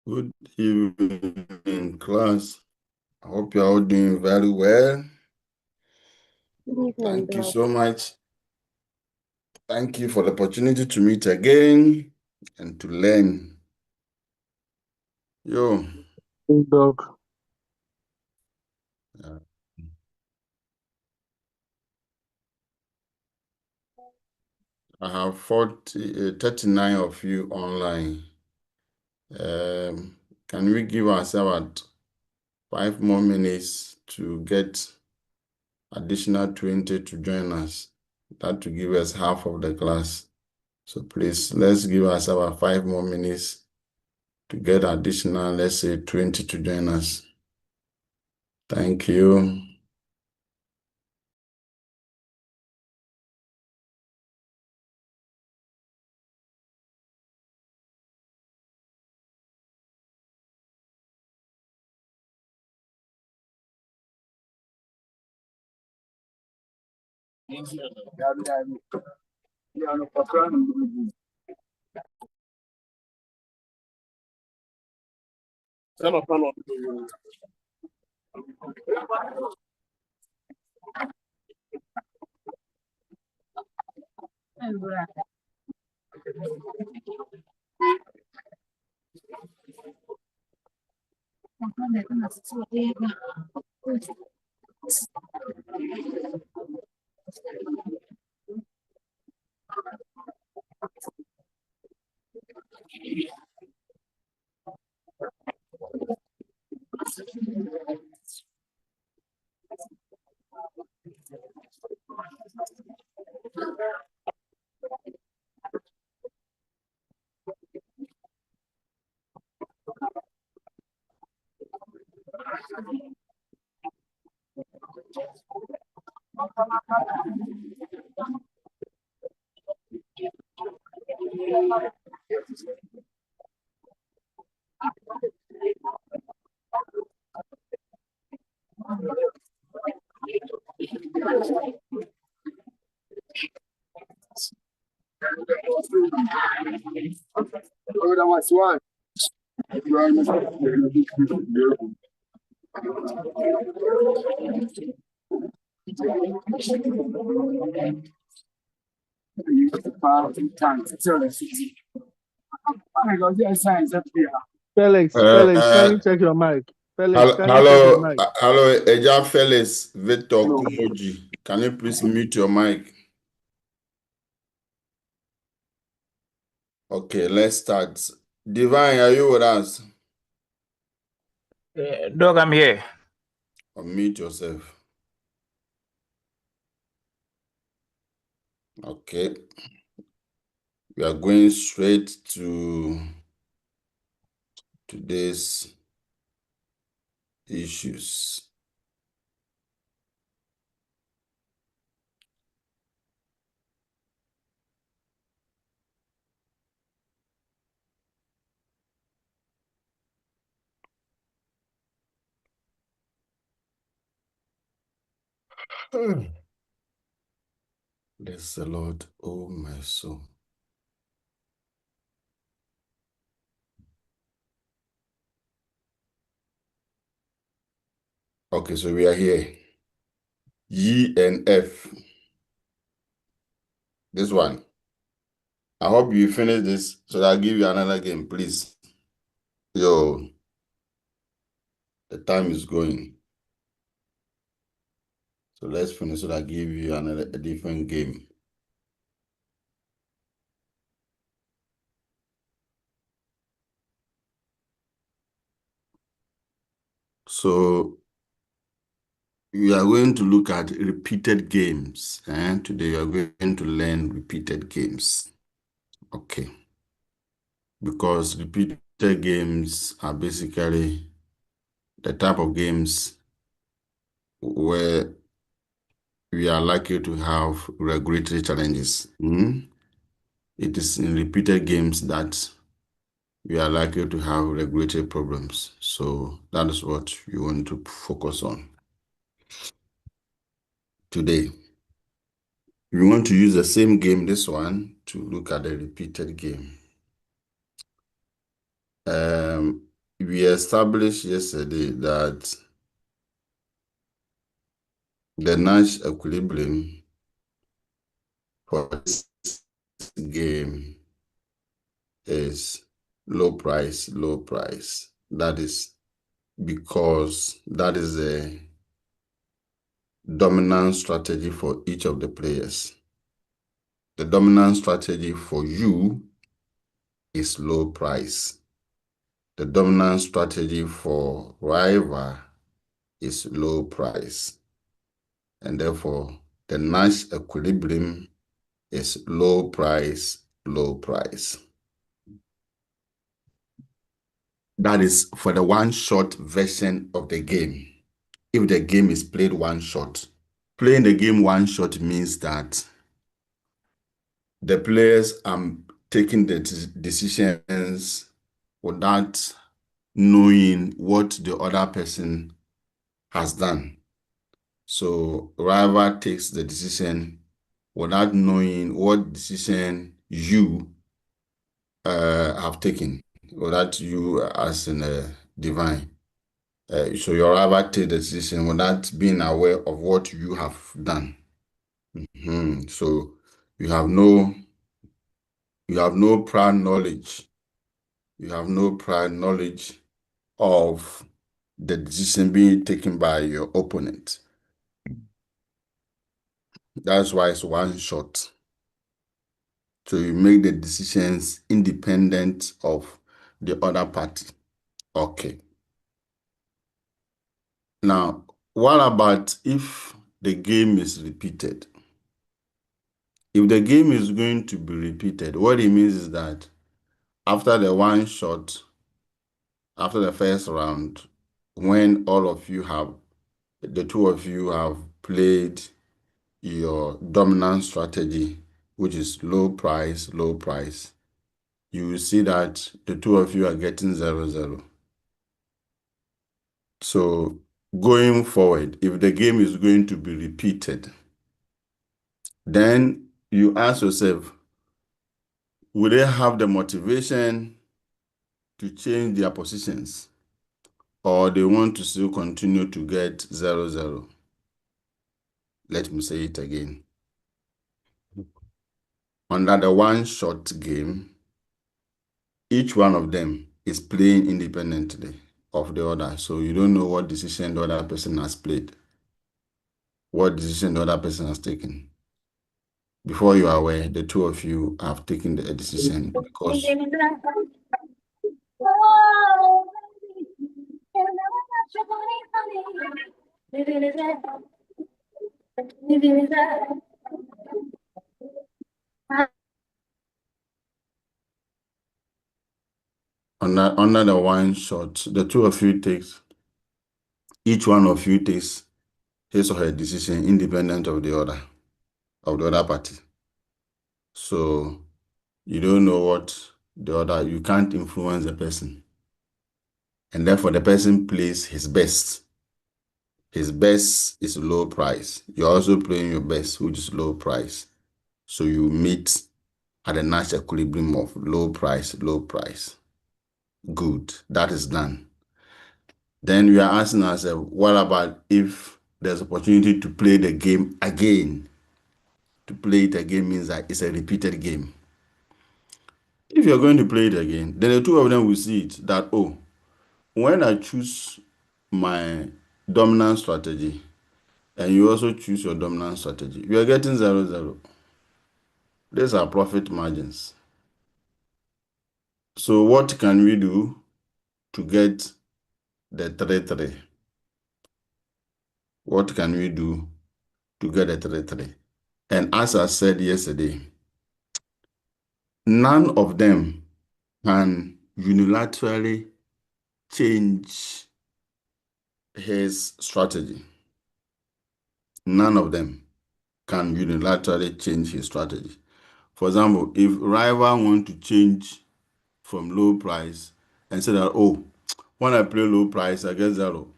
Good evening, class. I hope you're all doing very well. Thank you so much. Thank you for the opportunity to meet again and to learn. Yo. Doc. I have 39 of you online. Can we give ourselves 5 more minutes to get additional 20 to join us? That will give us half of the class. So please, let's give ourselves 5 more minutes to get additional, let's say 20 to join us. Thank you. Felix, kindly check your mic. Felix, kindly check your mic. Hello, Eja Felix, Victor Kumoji. Can you please mute your mic? Okay, let's start. Divine, are you with us? Doc, I'm here. Unmute yourself. Okay. We are going straight to today's issues. Bless the Lord, oh my soul. Okay, so we are here. E and F. This one. I hope you finish this so that I'll give you another game, please. Yo, the time is going. So let's finish so that I'll give you a different game. So we are going to look at repeated games. And today we are going to learn repeated games. Okay. Because repeated games are basically the type of games where we are likely to have regulatory challenges. It is in repeated games that we are likely to have regulatory problems. So that is what we want to focus on today. We want to use the same game, this one, to look at the repeated game. we established yesterday that the Nash equilibrium for this game is low price, low price. That is because that is a dominant strategy for each of the players. The dominant strategy for you is low price. The dominant strategy for rival is low price. And therefore, the Nash equilibrium is low price, low price. That is for the one-shot version of the game. If the game is played one shot, playing the game one shot means that the players are taking the decisions without knowing what the other person has done. So rival takes the decision without knowing what decision you have taken, or that you as in a divine. So your rival take the decision without being aware of what you have done. So you have no prior knowledge. You have no prior knowledge of the decision being taken by your opponent. That's why it's one shot. So you make the decisions independent of the other party. Okay. Now, what about if the game is repeated? If the game is going to be repeated, what it means is that after the one shot, after the first round, when all of you have, the two of you have played your dominant strategy, which is low price, you will see that the two of you are getting 0-0. So going forward, if the game is going to be repeated, then you ask yourself, will they have the motivation to change their positions, or they want to still continue to get 0-0? Let me say it again. Under the one-shot game, each one of them is playing independently of the other. So you don't know what decision the other person has played, what decision the other person has taken. Before you are aware, the two of you have taken the decision because under the one shot, the two of you each one of you takes his or her decision independent of the other party. So you don't know what you can't influence the person. And therefore the person plays his best. His best is low price. You're also playing your best, which is low price. So you meet at a nice equilibrium of low price, low price. Good, that is done. Then we are asking ourselves, what about if there's opportunity to play the game again? To play it again means that it's a repeated game. If you're going to play it again, then the two of them will see it that, oh, when I choose my dominant strategy and you also choose your dominant strategy, we are getting 0-0. These are profit margins. So what can we do to get the 3-3? What can we do to get a 3-3? And as I said yesterday, none of them can unilaterally change his strategy. None of them can unilaterally change his strategy. For example, if rival want to change from low price and say that, oh, when I play low price, I get 0.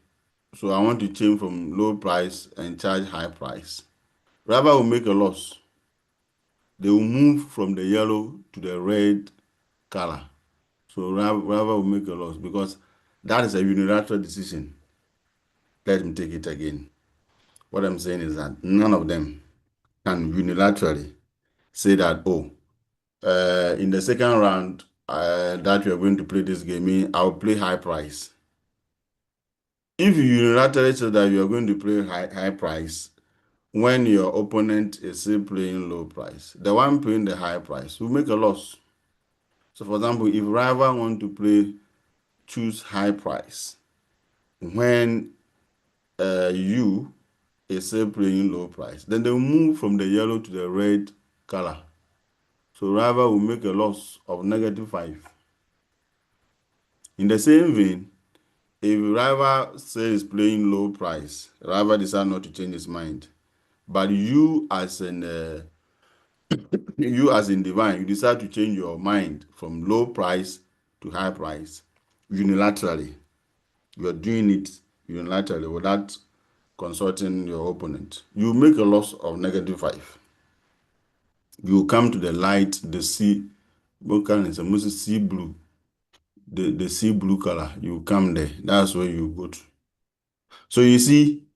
So I want to change from low price and charge high price. Rival will make a loss. They will move from the yellow to the red color. So rival will make a loss because That is a unilateral decision. Let me take it again. What I'm saying is that none of them can unilaterally say that, oh, in the second round that we are going to play this game, I'll play high price. If you unilaterally say that you are going to play high price when your opponent is still playing low price, the one playing the high price will make a loss. So, for example, if rival want to choose high price when you is still playing low price, then they will move from the yellow to the red color. So rival will make a loss of -5. In the same vein, if rival says playing low price, rival decide not to change his mind, but you as in divine, you decide to change your mind from low price to high price unilaterally. You are doing it unilaterally without consulting your opponent. You make a loss of -5. You come to the light, the sea, what color is it? Sea blue. The sea blue color. You come there. That's where you go to. So you see,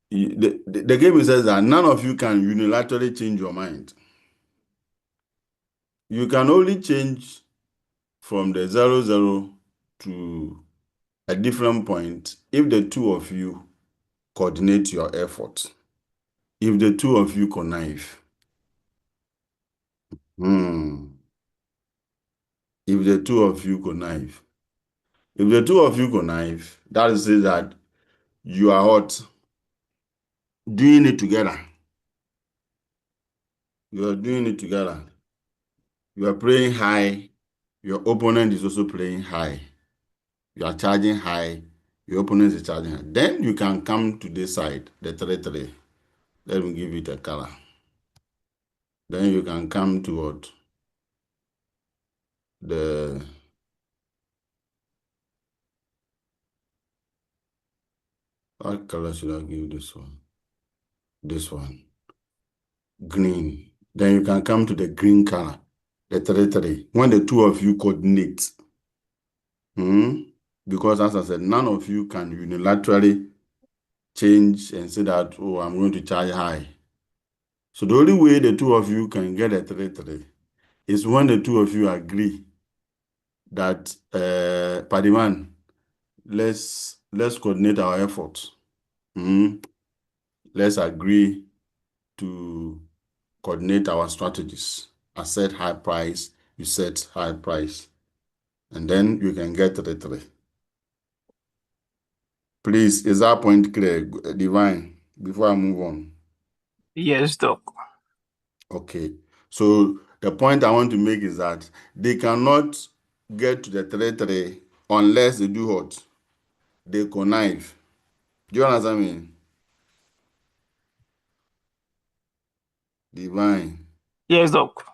the game says that none of you can unilaterally change your mind. You can only change from the 0-0 to a different point if the two of you coordinate your effort. If the two of you connive. If the two of you connive. If the two of you connive, that is that you are what? Doing it together. You are doing it together. You are playing high. Your opponent is also playing high. You are charging high. Your opponent is charging high. Then you can come to this side, the 3-3. Let me give it a color. Then you can come to what? What color should I give this one? This one. Green. Then you can come to the green color, the 3-3. When the two of you coordinate. Because as I said, none of you can unilaterally change and say that, oh, I'm going to charge high. So the only way the two of you can get a 3-3 is when the two of you agree that, Padiman, let's coordinate our efforts. Let's agree to coordinate our strategies. I set high price, you set high price, and then you can get 3-3. Please, is that point clear, Divine, before I move on? Yes, Doc. Okay. So the point I want to make is that they cannot get to the 3-3 unless they do what? They connive. Do you understand me? Divine. Yes, Doc.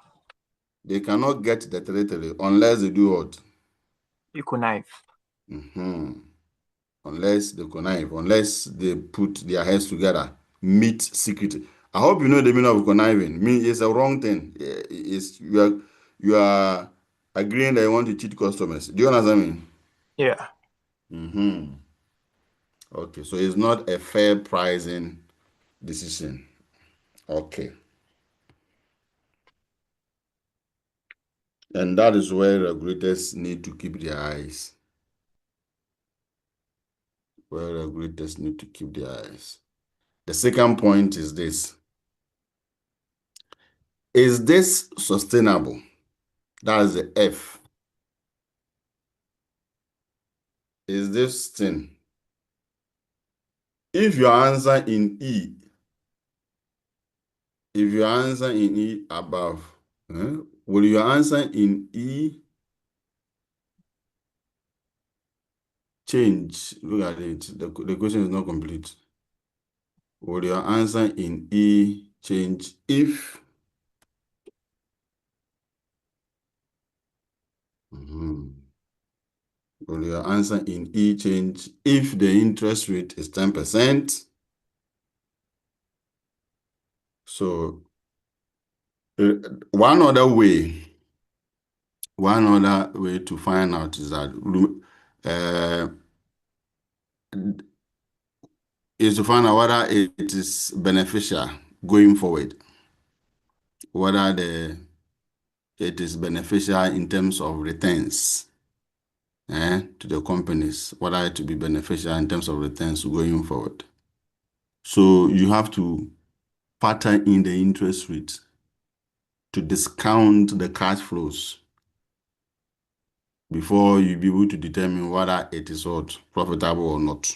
They cannot get to the 3-3 unless they do what? You connive. Unless they connive, unless they put their heads together, meet secretly. I hope you know the meaning of conniving. It's a wrong thing. It's you are agreeing that you want to cheat customers. Do you understand me? Yeah. Okay, so it's not a fair pricing decision. Okay. And that is where regulators need to keep their eyes. The second point is this. Is this sustainable? That is the F. Is this thing? If your answer in E, above, will your answer in E change? Look at it. The question is not complete. Will your answer in E change if will your answer in E change if the interest rate is 10%? So one other way to find out is that uh, is to find out whether it is beneficial going forward, whether it is beneficial in terms of returns to the companies, whether it will be beneficial in terms of returns going forward. So you have to factor in the interest rate to discount the cash flows before you be able to determine whether it is what profitable or not.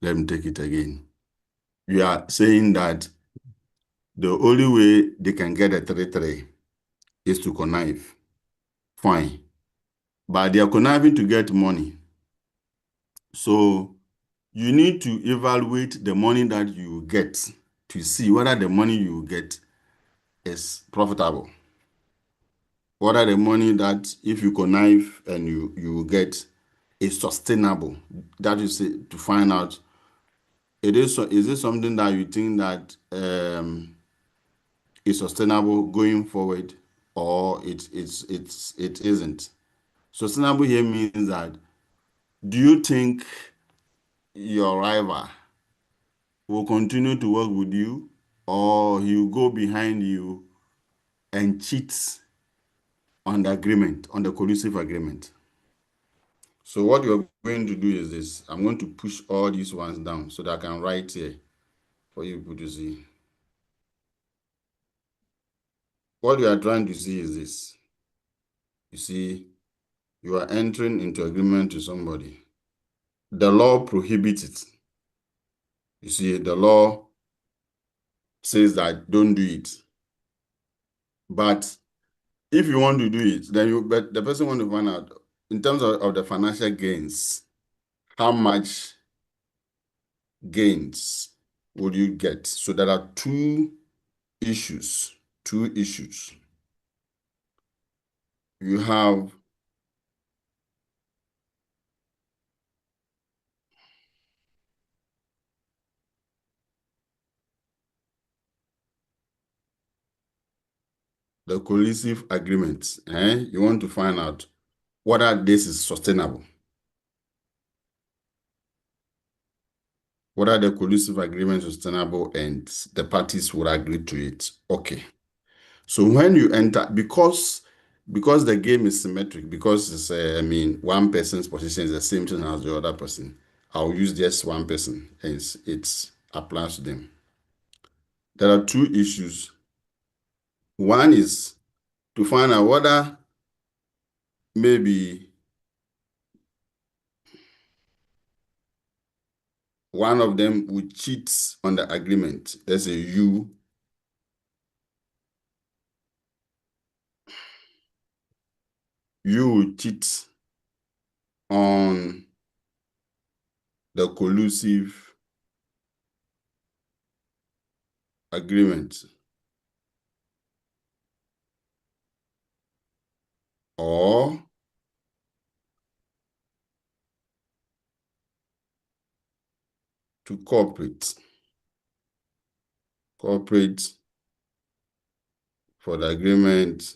Let me take it again. You are saying that the only way they can get a 3-3 is to connive. Fine. But they are conniving to get money. So you need to evaluate the money that you get to see whether the money you get is profitable. Whether the money that if you connive and you get is sustainable. That is to find out is it something that you think that is sustainable going forward, or it isn't. Sustainable here means that do you think your rival will continue to work with you, or he will go behind you and cheat on the agreement, on the collusive agreement? So what you're going to do is this. I'm going to push all these ones down so that I can write here for you people to see. What you are trying to see is this. You see, you are entering into agreement with somebody. The law prohibits it. You see, the law says that don't do it. But if you want to do it, then but the person want to find out, in terms of the financial gains, how much gains would you get? So there are two issues. You have the collusive agreement. You want to find out whether this is sustainable. Whether the collusive agreement is sustainable and the parties will agree to it. Okay. So when you enter, because the game is symmetric, because it's one person's position is the same thing as the other person, I'll use just one person and it applies to them. There are two issues. One is to find out whether maybe one of them would cheat on the agreement. Let's say you would cheat on the collusive agreement, or to cooperate for the agreement,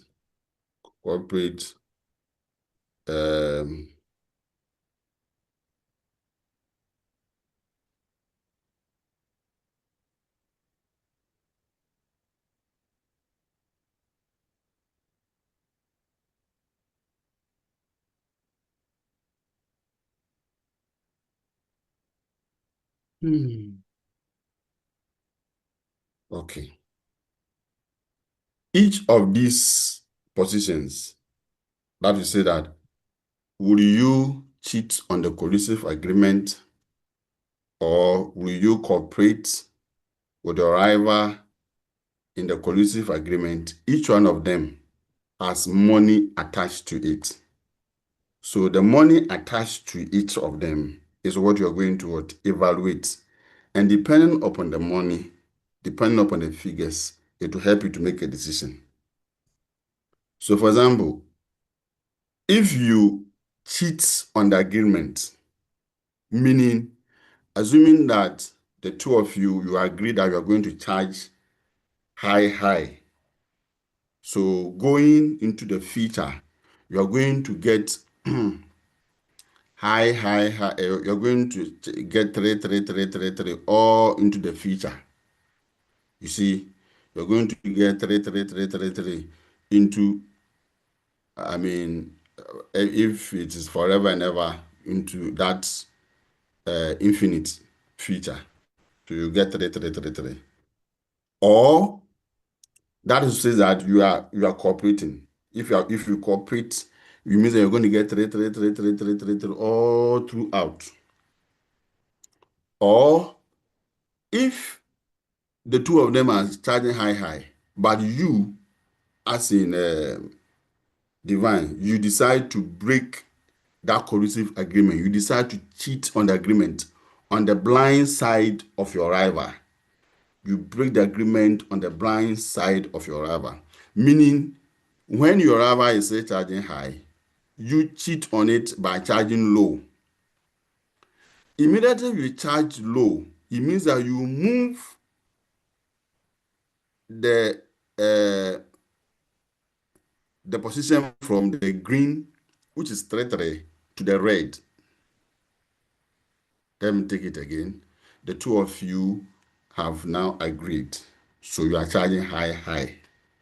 cooperate okay. Each of these positions, that is say that, will you cheat on the collusive agreement, or will you cooperate with your rival in the collusive agreement? Each one of them has money attached to it. So the money attached to each of them is what you're going to evaluate. And depending upon the money, depending upon the figures, it will help you to make a decision. So for example, if you cheat on the agreement, meaning assuming that the two of you agree that you are going to charge high. So going into the future, you are going to get high, high, high. You're going to get 3, 3, 3, 3, 3, all into the future. You see, you're going to get 3, 3, 3, 3, 3 into, I mean, if it is forever and ever, into that infinite future. So you get 3, 3, 3, 3. Or that is to say that you are cooperating. If you cooperate, it means that you're going to get 3, 3, 3, 3, 3, 3, 3 all throughout. Or if the two of them are charging high, high, but you, as in divine, you decide to break that coercive agreement. You decide to cheat on the agreement on the blind side of your rival. You break the agreement on the blind side of your rival. Meaning, when your rival is say charging high, you cheat on it by charging low. Immediately you charge low, it means that you move the position from the green, which is 3-3, to the red. Let me take it again. The two of you have now agreed. So you are charging high, high.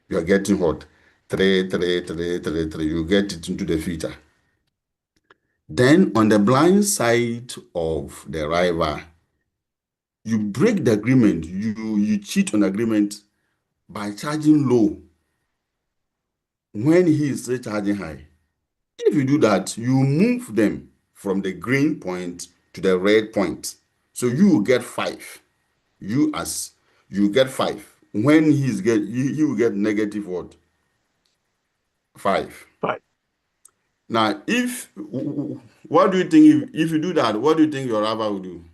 You are getting what? 3, 3, 3, 3, 3. You get it into the future. Then on the blind side of the rival, you break the agreement. You cheat on agreement by charging low when he is still charging high. If you do that, you move them from the green point to the red point. So you will get 5. You get 5. When he will get negative what? 5. 5. Now, what do you think if you do that? What do you think your rival will do?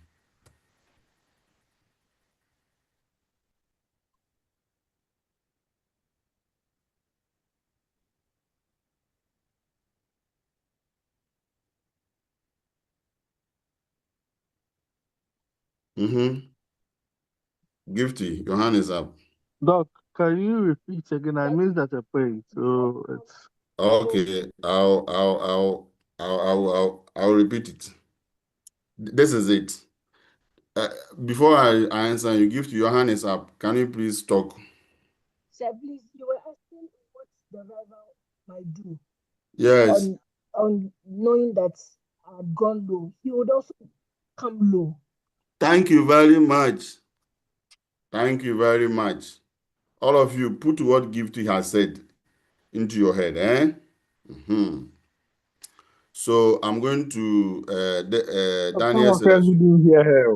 Gifty, your hand is up. Doc, can you repeat again? I missed that point. So it's Okay, I'll repeat it. This is it. Before I answer, you give to your hand is up. Can you please talk? Sir, please, you were asking what the rival might do Yes. on knowing that I had gone low. He would also come low. Thank you very much. Thank you very much. All of you, put what Gifty has said into your head, eh? So I'm going to Some Daniel of said us didn't hear her.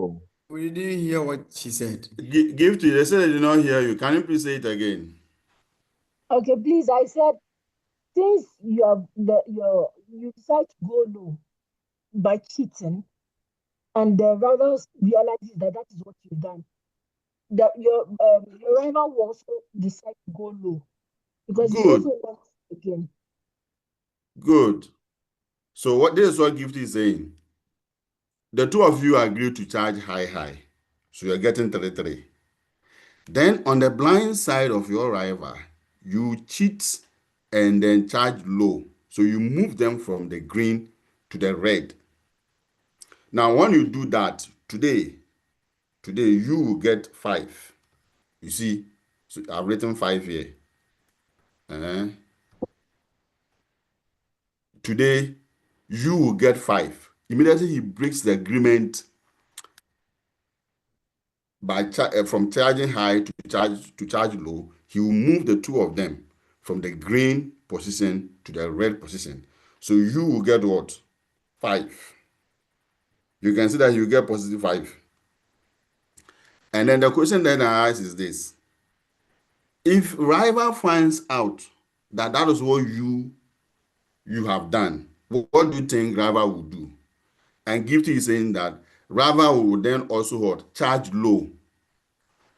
We didn't hear what she said. Gifty, they said they did not hear you. Can you please say it again? Okay, please. I said, since you decide to go low by cheating, and the rivals realizes that that is what you've done, that your rival will also decide to go low because he Good, also wants again. good. So this is what Gifty is saying. The two of you agree to charge high, high. So you're getting 3-3. Then on the blind side of your rival, you cheat and then charge low. So you move them from the green to the red. Now, when you do that today you will get 5. You see, so I've written 5 here. Today, you will get 5. Immediately he breaks the agreement by from charging high to charge low. He will move the two of them from the green position to the red position. So you will get what? 5. You can see that you get positive 5. And then the question then I ask is this. If rival finds out that that is what you have done, what do you think rival will do? And Gifty is saying that rival will then also what? Charge low,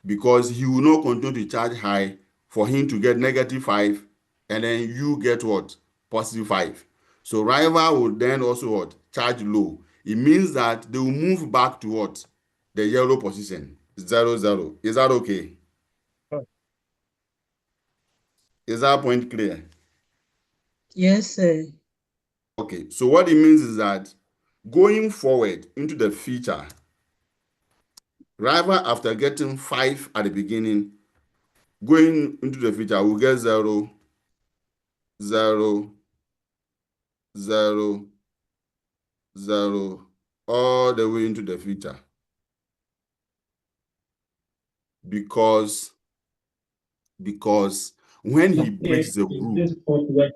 because he will not continue to charge high for him to get negative 5, and then you get what? Positive 5. So rival will then also what? Charge low. It means that they will move back to what? The yellow position. 0-0. Is that okay? Is that point clear? Yes, sir. Okay, so what it means is that Going forward into the future, rival after getting 5 at the beginning, going into the future, we'll get 0, 0, 0, 0, all the way into the future. Because when he breaks the rule,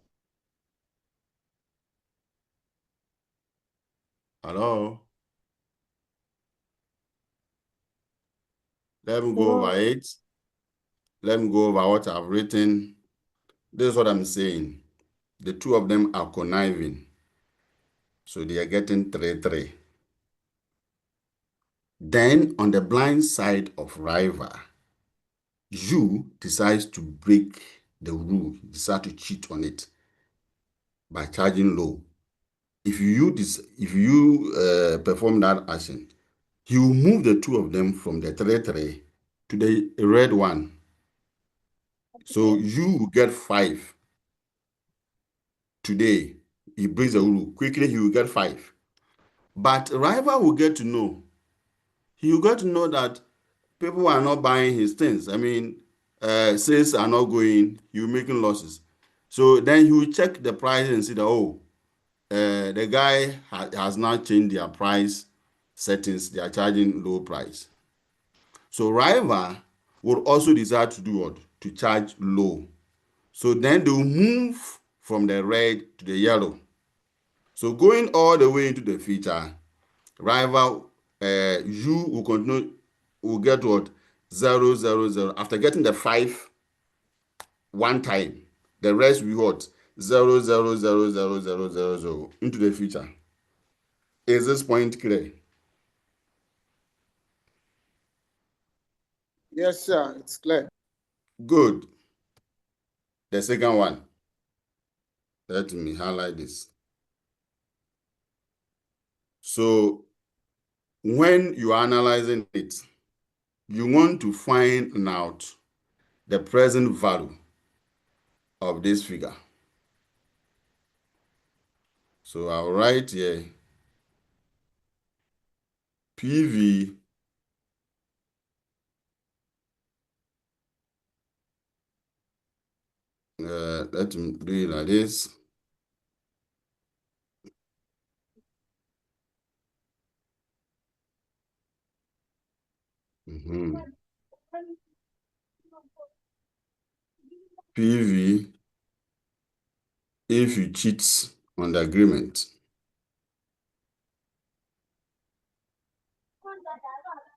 hello? Let me go over it. Let me go over what I've written. This is what I'm saying. The two of them are conniving. So they are getting 3, 3. Then on the blind side of rival, you decide to break the rule, you decide to cheat on it by charging low. If you perform that action, you move the two of them from the 3, 3 to the red one. So you will get 5 today. He breaks the rule. Quickly, he will get 5. But rival will get to know. He will get to know that people are not buying his things. I mean, sales are not going. You're making losses. So then he will check the price and see that, oh, the guy has not changed their price settings. They are charging low price. So rival will also decide to do what? To charge low. So then they will move from the red to the yellow. So going all the way into the future, rival, you will continue, will get what? 0, 0, 0. After getting the 5 one time, the rest will be what? 0, 0, 0, 0, 0, 0, 0 into the future. Is this point clear? Yes, sir. It's clear. Good. The second one. Let me highlight this. So when you are analyzing it, you want to find out the present value of this figure. So I'll write here PV let me do it like this. PV if you cheat on the agreement.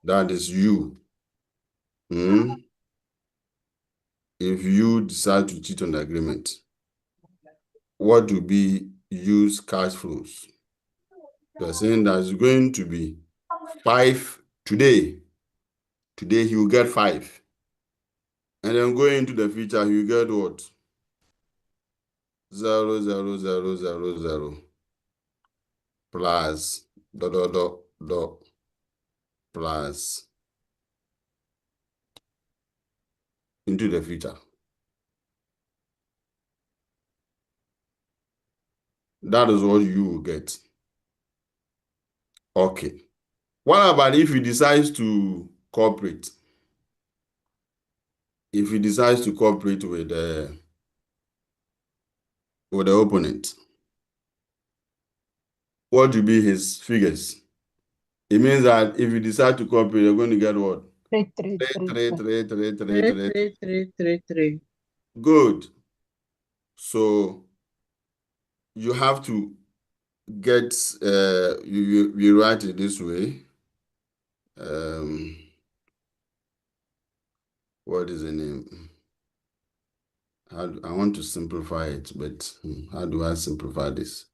That is you. If you decide to cheat on the agreement, what will be use cash flows? They're saying that it's going to be 5 today. Today he will get 5. And then going into the future, he will get what? 0, 0, 0, 0, 0 plus dot, dot, dot, dot plus into the future. That is what you will get. Okay. What about if he decides to cooperate? If he decides to cooperate with the opponent, what will be his figures? It means that if you decide to cooperate, you're going to get what? 3, 3, 3, 3. 3. Good. So you have to get, you write it this way. What is the name? I want to simplify it, but how do I simplify this?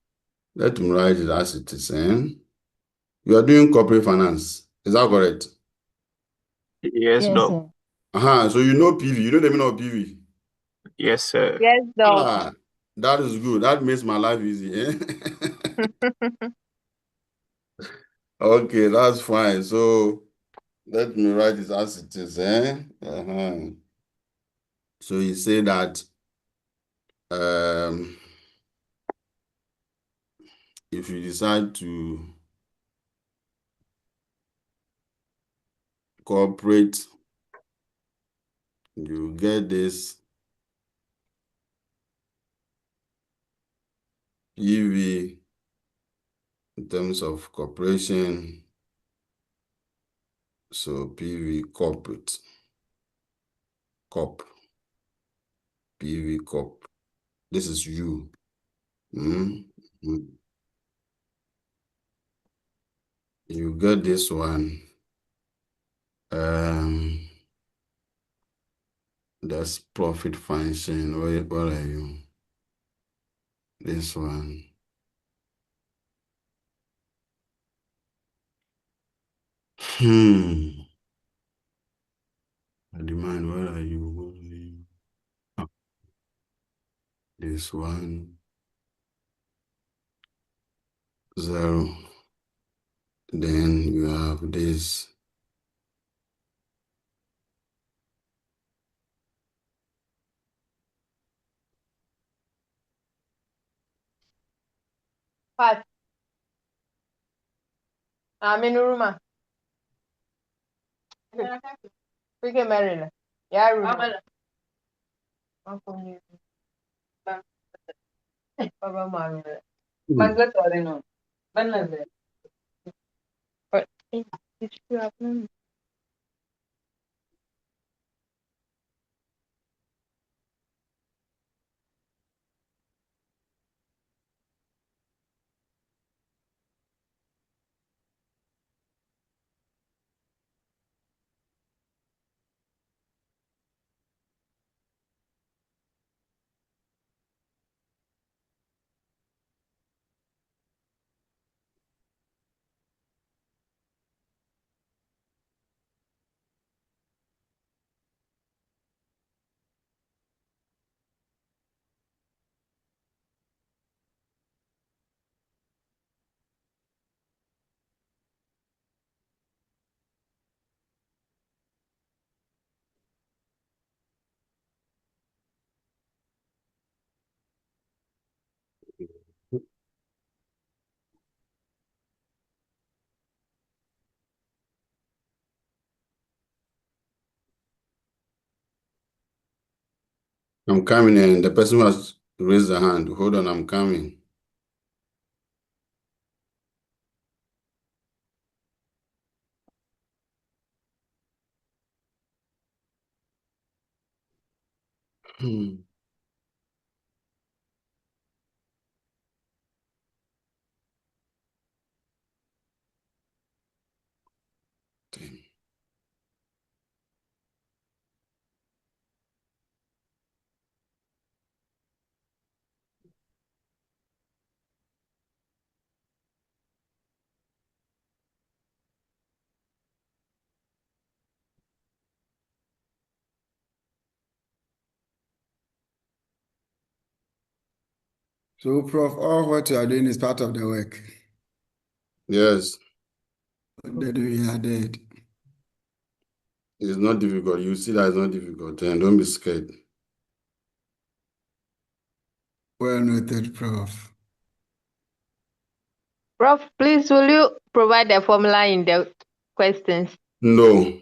Let me write it as it is. You are doing corporate finance. Is that correct? Yes, Yes, Doc. sir. So you know PV. You know the meaning of PV. Yes, sir. Yes, dog. Ah, that is good. That makes my life easy. Okay, that's fine. So let me write it as it is. So you say that if you decide to corporate, you get this PV in terms of corporation. So PV corporate, corp, PV corp. This is you. You get this one. That's profit function. What are you? This one. Demand, where are you? Oh, this one. 0. Then you have this. Pat. I'm in the room. We can marry. Yeah, room. Baba Maru. Mango Torino. Banana. But it's true. I'm coming in. The person has raised the hand. Hold on, I'm coming. So, Prof, all what you are doing is part of the work. Yes, Then we are dead. it's not difficult. You see that it's not difficult, and don't be scared. Well noted, Prof. Prof, please will you provide the formula in the questions? No,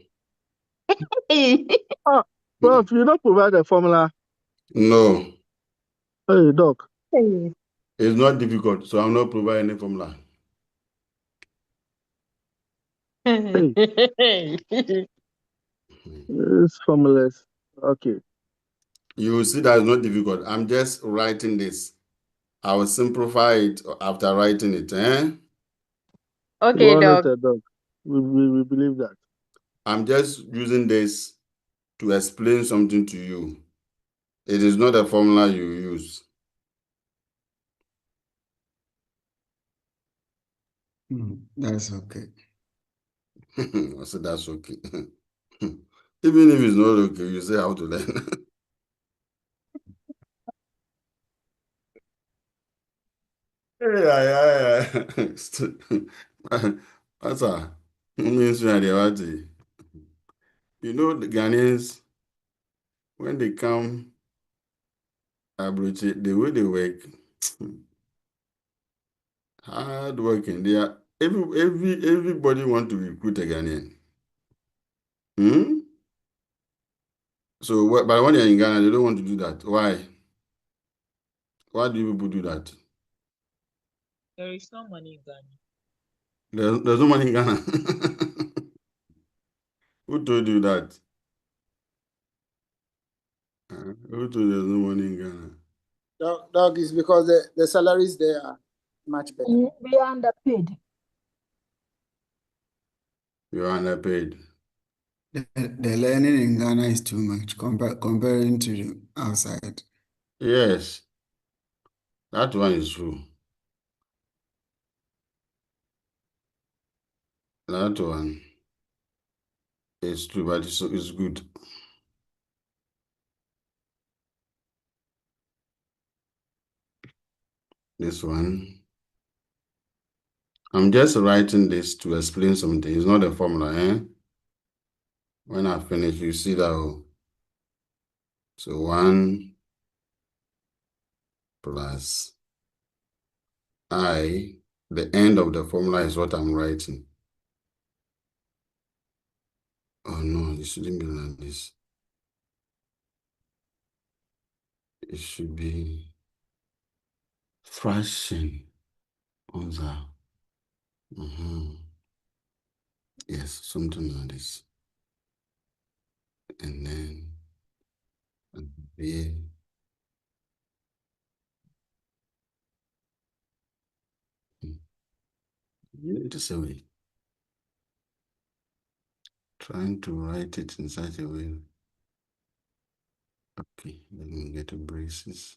Oh, Prof, you don't provide a formula. no, Hey, Doc. it's not difficult, so I'm not providing any formula. Hey, it's formless. Okay. You see that it's not difficult. I'm just writing this. I will simplify it after writing it. Okay, Well Doc. noted, Doc. We believe that. I'm just using this to explain something to you. It is not a formula you use. That's okay. I said that's okay. Even if it's not okay, you say how to learn. Yeah. That's a means you know the Ghanaians when they come Abuja, the way they work, hard working. They are everybody want to recruit a Ghanaian. Hmm? So, but when you're in Ghana, they don't want to do that. Why? Why do people do that? There is no money in Ghana. There's no money in Ghana. Who told you that? Who told you there's no money in Ghana? Dog is because the salaries there are much better. We are underpaid. You're underpaid. The learning in Ghana is too much comparing to outside. Yes, that one is true. That one is true, but it's good. This one. I'm just writing this to explain something. It's not a formula, eh? When I finish, you see that. So 1 plus I, the end of the formula is what I'm writing. Oh no, it shouldn't be like this. It should be fraction of that. Yes, something like this. And then here. Just a way. Trying to write it in such a way. Okay, let me get to braces.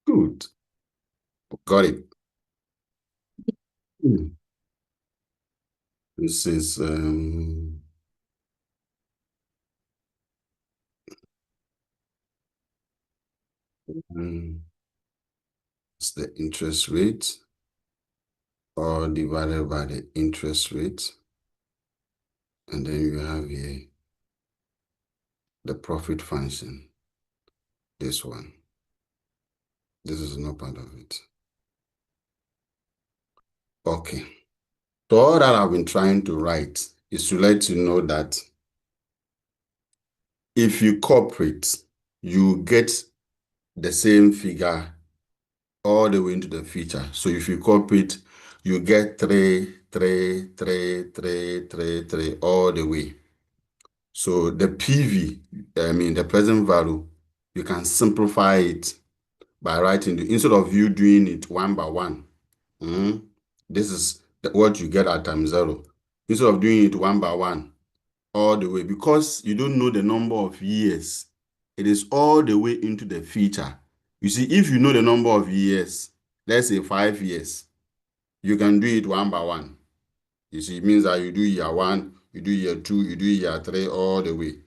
Good. Got it. This is it's the interest rate, or divided by the interest rate. And then you have here the profit function. This one. This is not part of it. Okay. So all that I've been trying to write is to let you know that if you cooperate, you get the same figure all the way into the future. So if you cooperate, you get 3, 3, 3, 3, 3, 3 all the way. So the PV, the present value, you can simplify it by writing, instead of you doing it one by one. This is what you get at time 0. Instead of doing it one by one, all the way, because you don't know the number of years, it is all the way into the future. You see, if you know the number of years, let's say 5 years, you can do it one by one. You see, it means that you do year 1, you do year 2, you do year 3, all the way.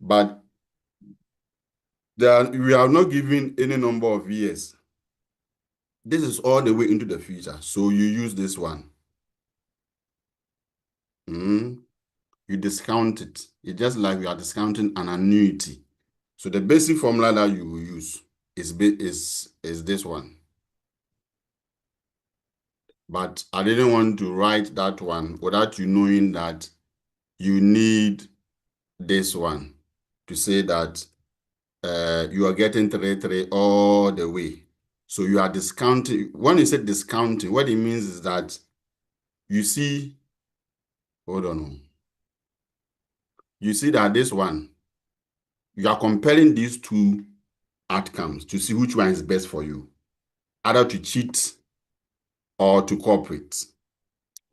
But we are not giving any number of years. This is all the way into the future. So you use this one. You discount it. It's just like you are discounting an annuity. So the basic formula that you will use is this one. But I didn't want to write that one without you knowing that you need this one to say that you are getting 3 all the way. So you are discounting. When you say discounting, what it means is that you see, hold on. You see that this one, you are comparing these two outcomes to see which one is best for you, either to cheat or to cooperate.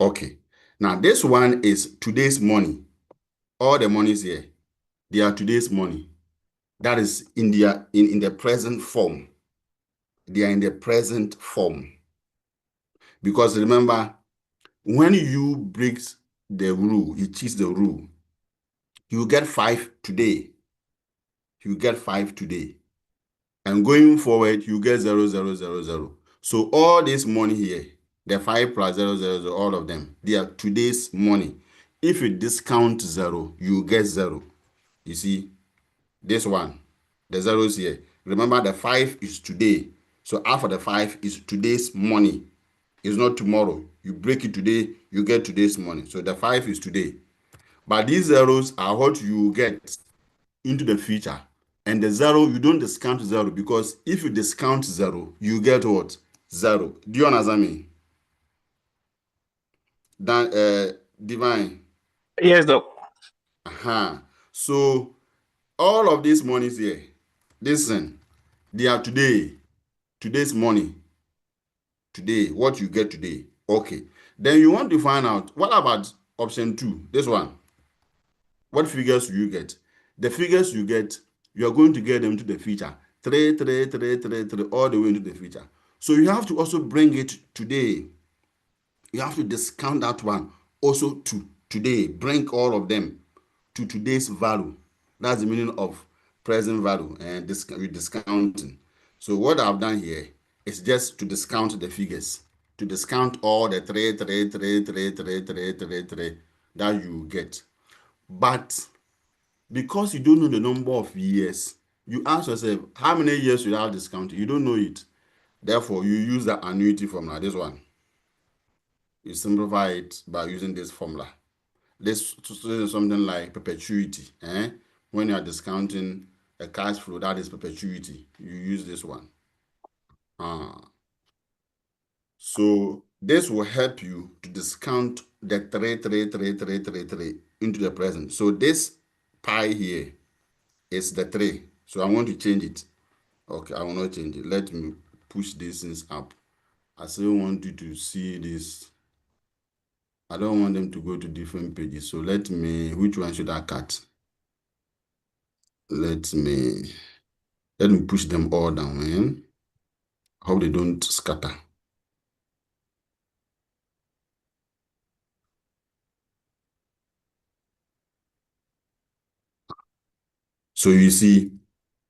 Okay. Now this one is today's money. All the monies here, they are today's money. That is in the present form. They are in the present form. Because remember, when you break the rule, he cheats the rule, you get 5 today. You get 5 today. And going forward, you get 0, 0, 0, 0. So all this money here, the 5 plus 0, 0, 0, all of them, they are today's money. If you discount 0, you get 0. You see, this one, the zeros here. Remember, the 5 is today. So after the 5 is today's money. It's not tomorrow. You break it today, you get today's money. So the 5 is today. But these zeros are what you get into the future. And the 0, you don't discount 0, because if you discount 0, you get what? 0. Do you understand me? Divine. Yes, Doc. So all of these monies here, listen, they are today's money. Today, what you get today. Okay. Then you want to find out, what about option 2? This one. What figures do you get? The figures you get, you are going to get them to the future. 3, 3, 3, 3, 3, all the way into the future. So you have to also bring it today. You have to discount that one also to today. Bring all of them to today's value. That's the meaning of present value and discounting. So what I've done here is just to discount the figures. To discount all the 3, 3, 3, 3, 3, 3, 3, 3 that you get. But because you don't know the number of years, you ask yourself, how many years should I discount? You don't know it. Therefore, you use the annuity formula, this one. You simplify it by using this formula. This is something like perpetuity. When you are discounting a cash flow, that is perpetuity. You use this one. So this will help you to discount the 3, 3, 3, 3, 3, 3 into the present. So this pi here is the 3. So I want to change it. Okay, I will not change it. Let me push these things up. I still want you to see this. I don't want them to go to different pages. So let me, which one should I cut? Let me push them all down, man. Hope they don't scatter. So you see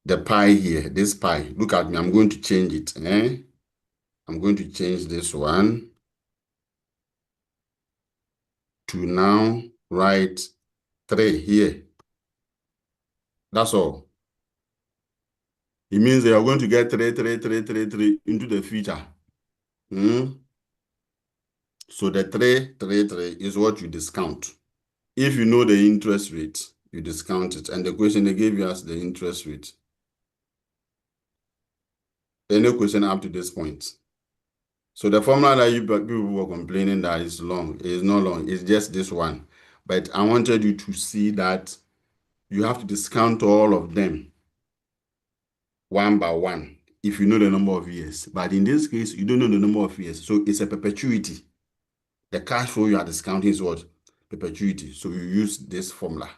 the pi here, this pi, look at me, I'm going to change it. I'm going to change this one to now write 3 here. That's all. It means they are going to get 3, 3, 3, 3, 3 into the future. So the 3, 3, 3 is what you discount. If you know the interest rate, you discount it. And the question they gave you as the interest rate. Any question up to this point? So the formula that people were complaining that is long, is not long. It's just this one. But I wanted you to see that you have to discount all of them one by one if you know the number of years. But in this case, you don't know the number of years. So it's a perpetuity. The cash flow you are discounting is what? Perpetuity. So you use this formula.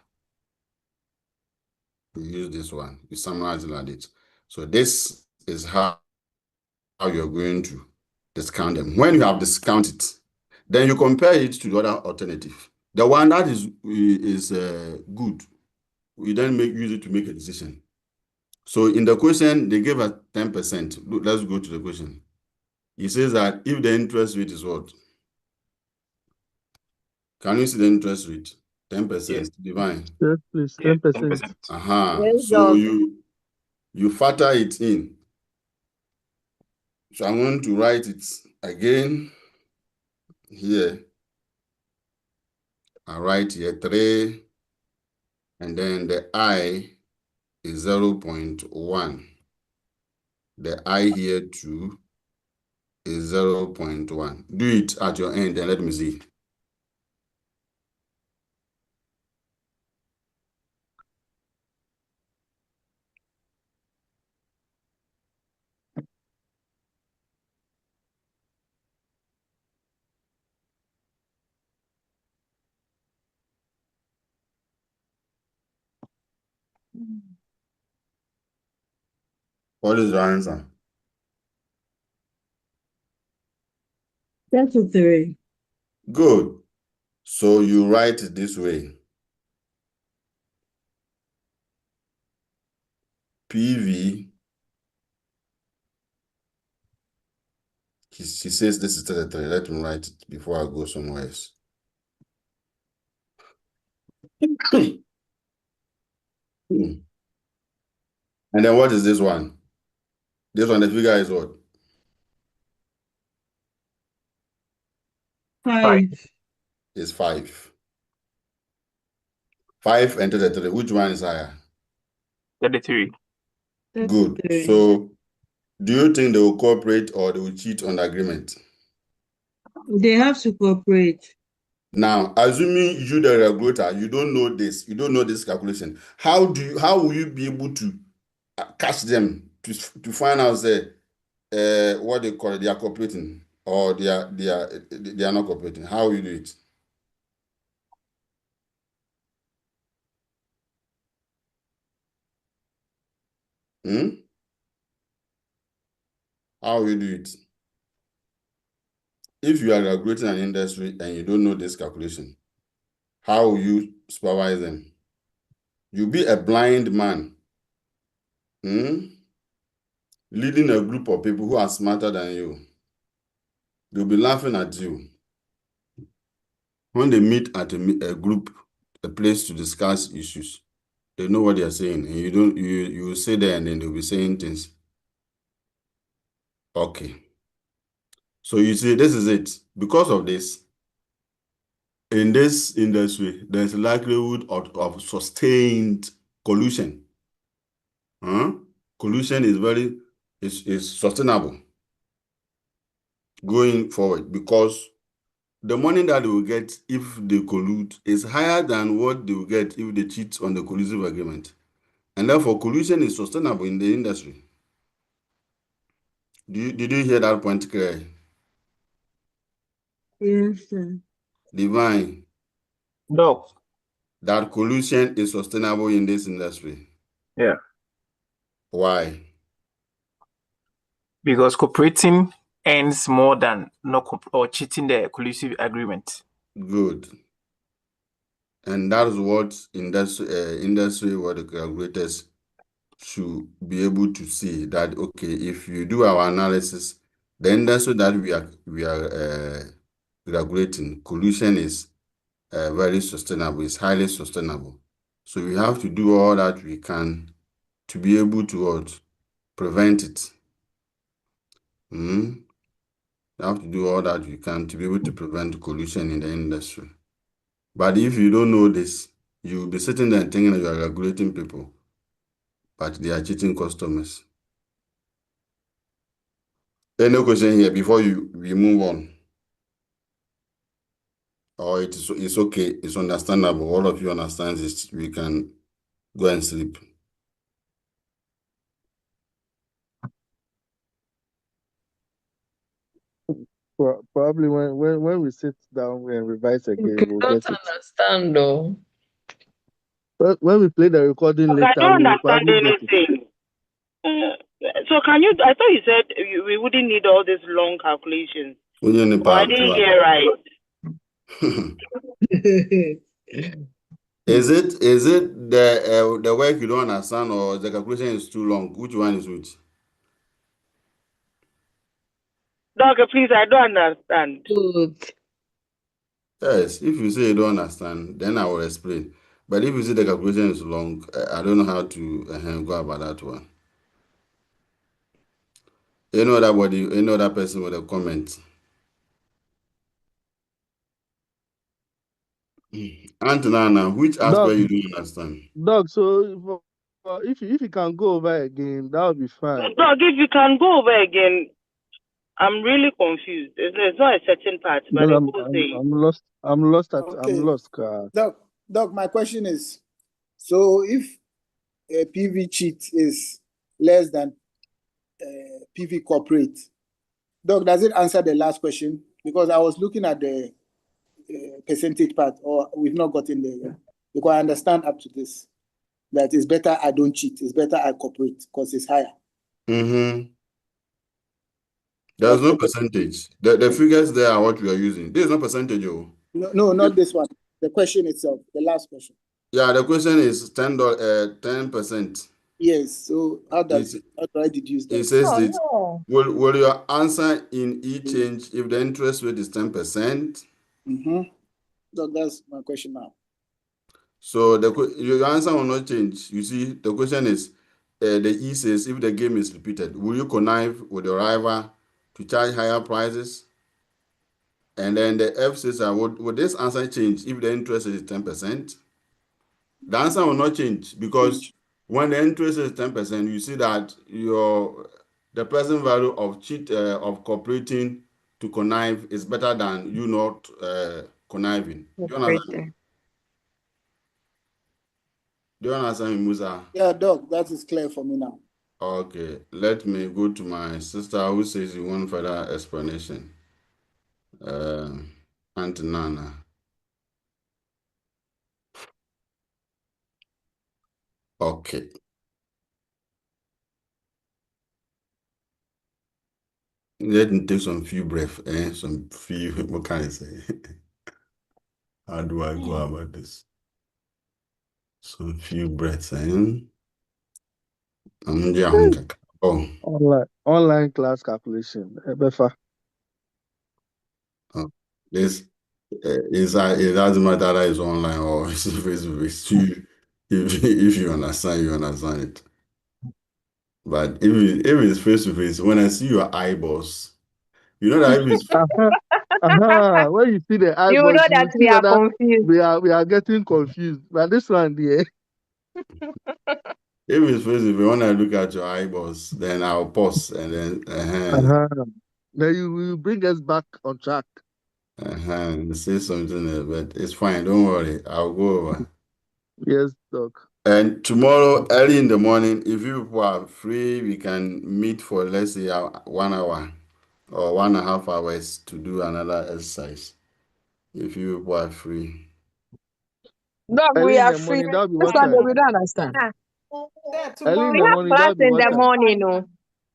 You use this one. You summarize it like this. So this is how you're going to discount them. When you have discounted, then you compare it to the other alternative. The one that is good, you then use it to make a decision. So in the question, they gave us 10%. Look, let's go to the question. It says that if the interest rate is what? Can you see the interest rate? 10%. Yes. Divine. Yes, please. 10%. Yes, So Doc. you factor it in. So I'm going to write it again here. I write here 3, and then the I is 0.1. The I here too is 0.1. Do it at your end and let me see. What is your answer? 10 to 3. Good. So you write it this way. PV. She says this is 33. Let me write it before I go somewhere else. And then what is this one? This one, the figure is what? 5. Is 5. 5 and 33. Which one is higher? 33. Good. So do you think they will cooperate or they will cheat on the agreement? They have to cooperate. Now, assuming you, the regulator, you don't know this calculation. How will you be able to catch them to find out what they call it, they are cooperating or they are not cooperating? How will you do it? How will you do it? If you are regulating an industry and you don't know this calculation, how will you supervise them? You'll be a blind man leading a group of people who are smarter than you. They'll be laughing at you. When they meet at a group, a place to discuss issues, they know what they are saying, and you will say there and then they'll be saying things. Okay. So you see, this is it. Because of this, in this industry, there's a likelihood of sustained collusion. Collusion is sustainable going forward because the money that they will get if they collude is higher than what they will get if they cheat on the collusive agreement. And therefore, collusion is sustainable in the industry. Did you hear that point clear? Yes, sir. Divine. Doc. That collusion is sustainable in this industry. Yeah. Why? Because cooperating earns more than or cheating the collusive agreement. Good. And that is what industry what the regulators should be able to see that, okay, if you do our analysis, the industry that we are regulating, collusion is very sustainable, it's highly sustainable. So we have to do all that we can to be able to prevent it. We have to do all that we can to be able to prevent collusion in the industry. But if you don't know this, you'll be sitting there thinking that you are regulating people, but they are cheating customers. Any question here before we move on? Or it's okay, it's understandable. All of you understand this. We can go and sleep. Probably when we sit down and revise again, You we'll don't get it. understand though. But when we play the recording later, I don't we'll understand probably get it. anything. So can you? I thought you said we wouldn't need all these long calculations. Or I didn't hear right. Is it the work you don't understand or the calculation is too long? Which one is which? Doctor, please, I don't understand. Good. Yes, if you say you don't understand, then I will explain. But if you say the calculation is long, I don't know how to go about that one. Any other person with a comment? Antonana, which aspect you don't understand? Doc, so if you can go over again, that would be fine. Doc, if you can go over again, I'm really confused. It's not a certain part, but I'm lost. I'm lost. Okay. I'm lost. Doc, my question is, so if a PV cheat is less than PV corporate, Doc, does it answer the last question? Because I was looking at the percentage part, or we've not gotten there yet. Because I understand up to this that it's better I don't cheat, it's better I cooperate because it's higher. There's no percentage. The figures there are what we are using. There's no percentage. No, not this one. The question itself, the last question. Yeah, the question is 10%. Yes. So how do I deduce that? It says that will your answer in E change if the interest rate is 10%? So that's my question now. So your answer will not change. You see, the question is, the E says if the game is repeated, will you connive with your rival to charge higher prices? And then the F says, would this answer change if the interest is 10%? The answer will not change because when the interest is 10%, you see that the present value of cooperating to connive is better than you not conniving. Do you understand? Do you understand me, Musa? Yeah, Doc, that is clear for me now. Okay, let me go to my sister who says you want further explanation. Auntie Nana. Okay. Let me take some few breath, some few, what can I say? How do I go about this? Some few breaths, Oh. Online class calculation. Befa. Oh. This it doesn't matter that it's online or it's face to face. If you understand, you understand it. But if it's face to face, when I see your eyeballs, you know that if it's When you see the eyeballs, you know that we are confused. We are getting confused. But this one, there. If it's face to face, when I look at your eyeballs, then I'll pause and then Then you will bring us back on track. Say something else, but it's fine. Don't worry. I'll go over. Yes, Doc. And tomorrow, early in the morning, if you people are free, we can meet for, let's say, 1 hour or 1.5 hours to do another exercise. If you people are free. Doc, we are free. Morning, This one we don't understand. Early in We the have morning, class in the morning, no?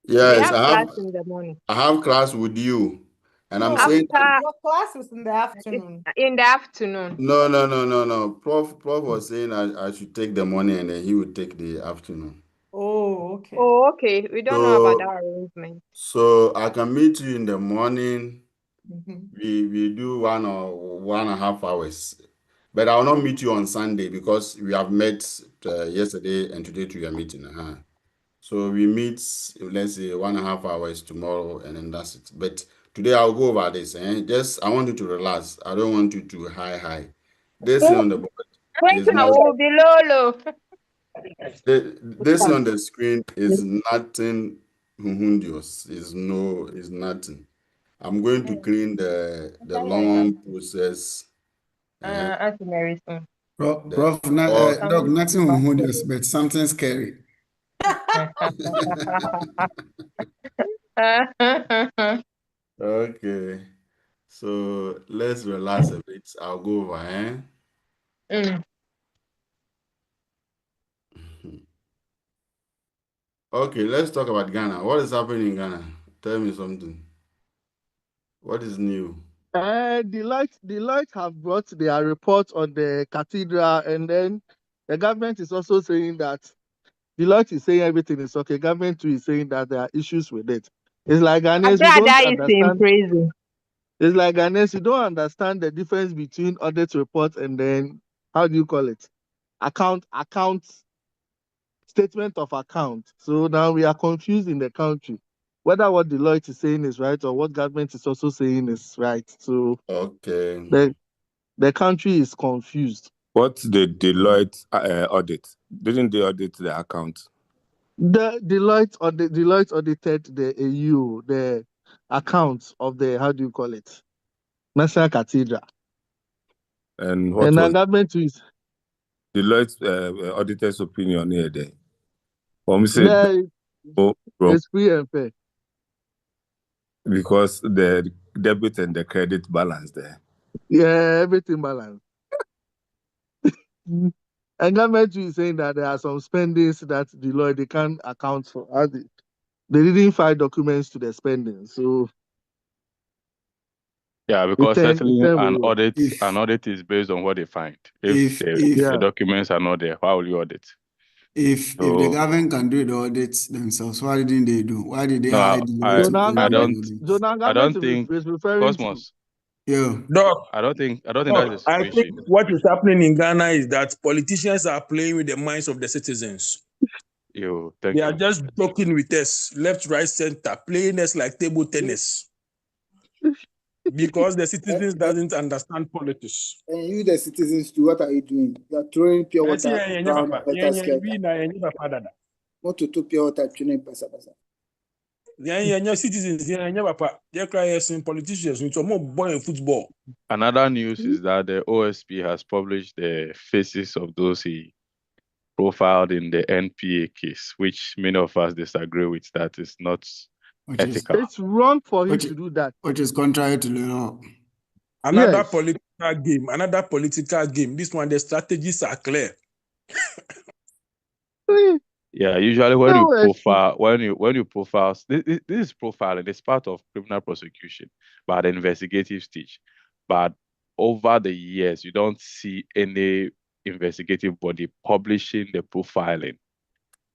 Yes, We have class in the morning. I have class with you. And I'm saying your class is in the afternoon. In the afternoon. No. Prof was saying I should take the morning and then he would take the afternoon. Oh, okay. Oh, okay. We don't know about that arrangement. So I can meet you in the morning. We do 1 or 1.5 hours. But I will not meet you on Sunday because we have met yesterday and today we are meeting. So we meet, let's say, 1.5 hours tomorrow and then that's it. But today I'll go over this. Just I want you to relax. I don't want you to high. This on the board is not. This on the screen is nothing horrendous. Is nothing. I'm going to clean the long process. Prof, Doc, nothing horrendous, but something scary. Okay. So let's relax a bit. I'll go over, Okay, let's talk about Ghana. What is happening in Ghana? Tell me something. What is new? Deloitte have brought their report on the cathedral, and then the government is also saying that Deloitte is saying everything is okay. Government too is saying that there are issues with it. It's like Ghanaians, we don't understand. It's like Ghanaians, you don't understand the difference between audit report and then, how do you call it? Statement of account. So now we are confused in the country, whether what Deloitte is saying is right or what government is also saying is right. So okay, the country is confused. What's the Deloitte audit? Didn't they audit the account? The Deloitte audited the AU, the account of the, how do you call it, National Cathedral. And what and was government is Deloitte's auditor's opinion here? There, it's free and fair because the debit and the credit balance there. Yeah, everything balanced. And government is saying that there are some spendings that Deloitte they can't account for. They didn't file documents to the spending. So Yeah, because settling an audit If is based on what they find. If the documents are not there, how will you audit? If the government can do the audits themselves, why didn't they do? Why did they hide the way I don't think Cosmos. Yeah. Doc, I don't think that's the I situation. think what is happening in Ghana is that politicians are playing with the minds of the citizens. They are just joking with us, left, right, center, playing us like table tennis. Because the citizens doesn't understand politics. And you, the citizens, too, what are you doing? You are throwing pure water around water scatter. Want to pure water, basa. Citizens, they cry as politicians, it's more boy football. Another news is that the OSP has published the faces of those he profiled in the NPA case, which many of us disagree with. That is not ethical. It's wrong for him to do that. Which is contrary to the law. Another political game. This one, the strategies are clear. Yeah, usually when you profile, this is profiling. It's part of criminal prosecution, but the investigative stage. But over the years, you don't see any investigative body publishing the profiling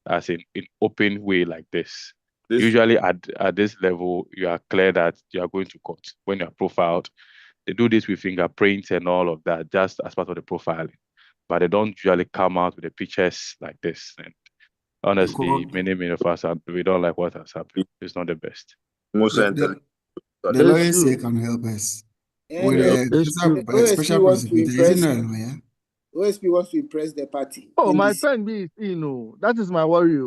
as in open way like this. Usually at this level, you are clear that you are going to court when you are profiled. They do this with fingerprints and all of that, just as part of the profiling. But they don't usually come out with the pictures like this. And honestly, many of us we don't like what has happened. It's not the best. The lawyers here can help us. OSP wants to impress. OSP wants to impress the party. Oh, my friend B is that is my worry.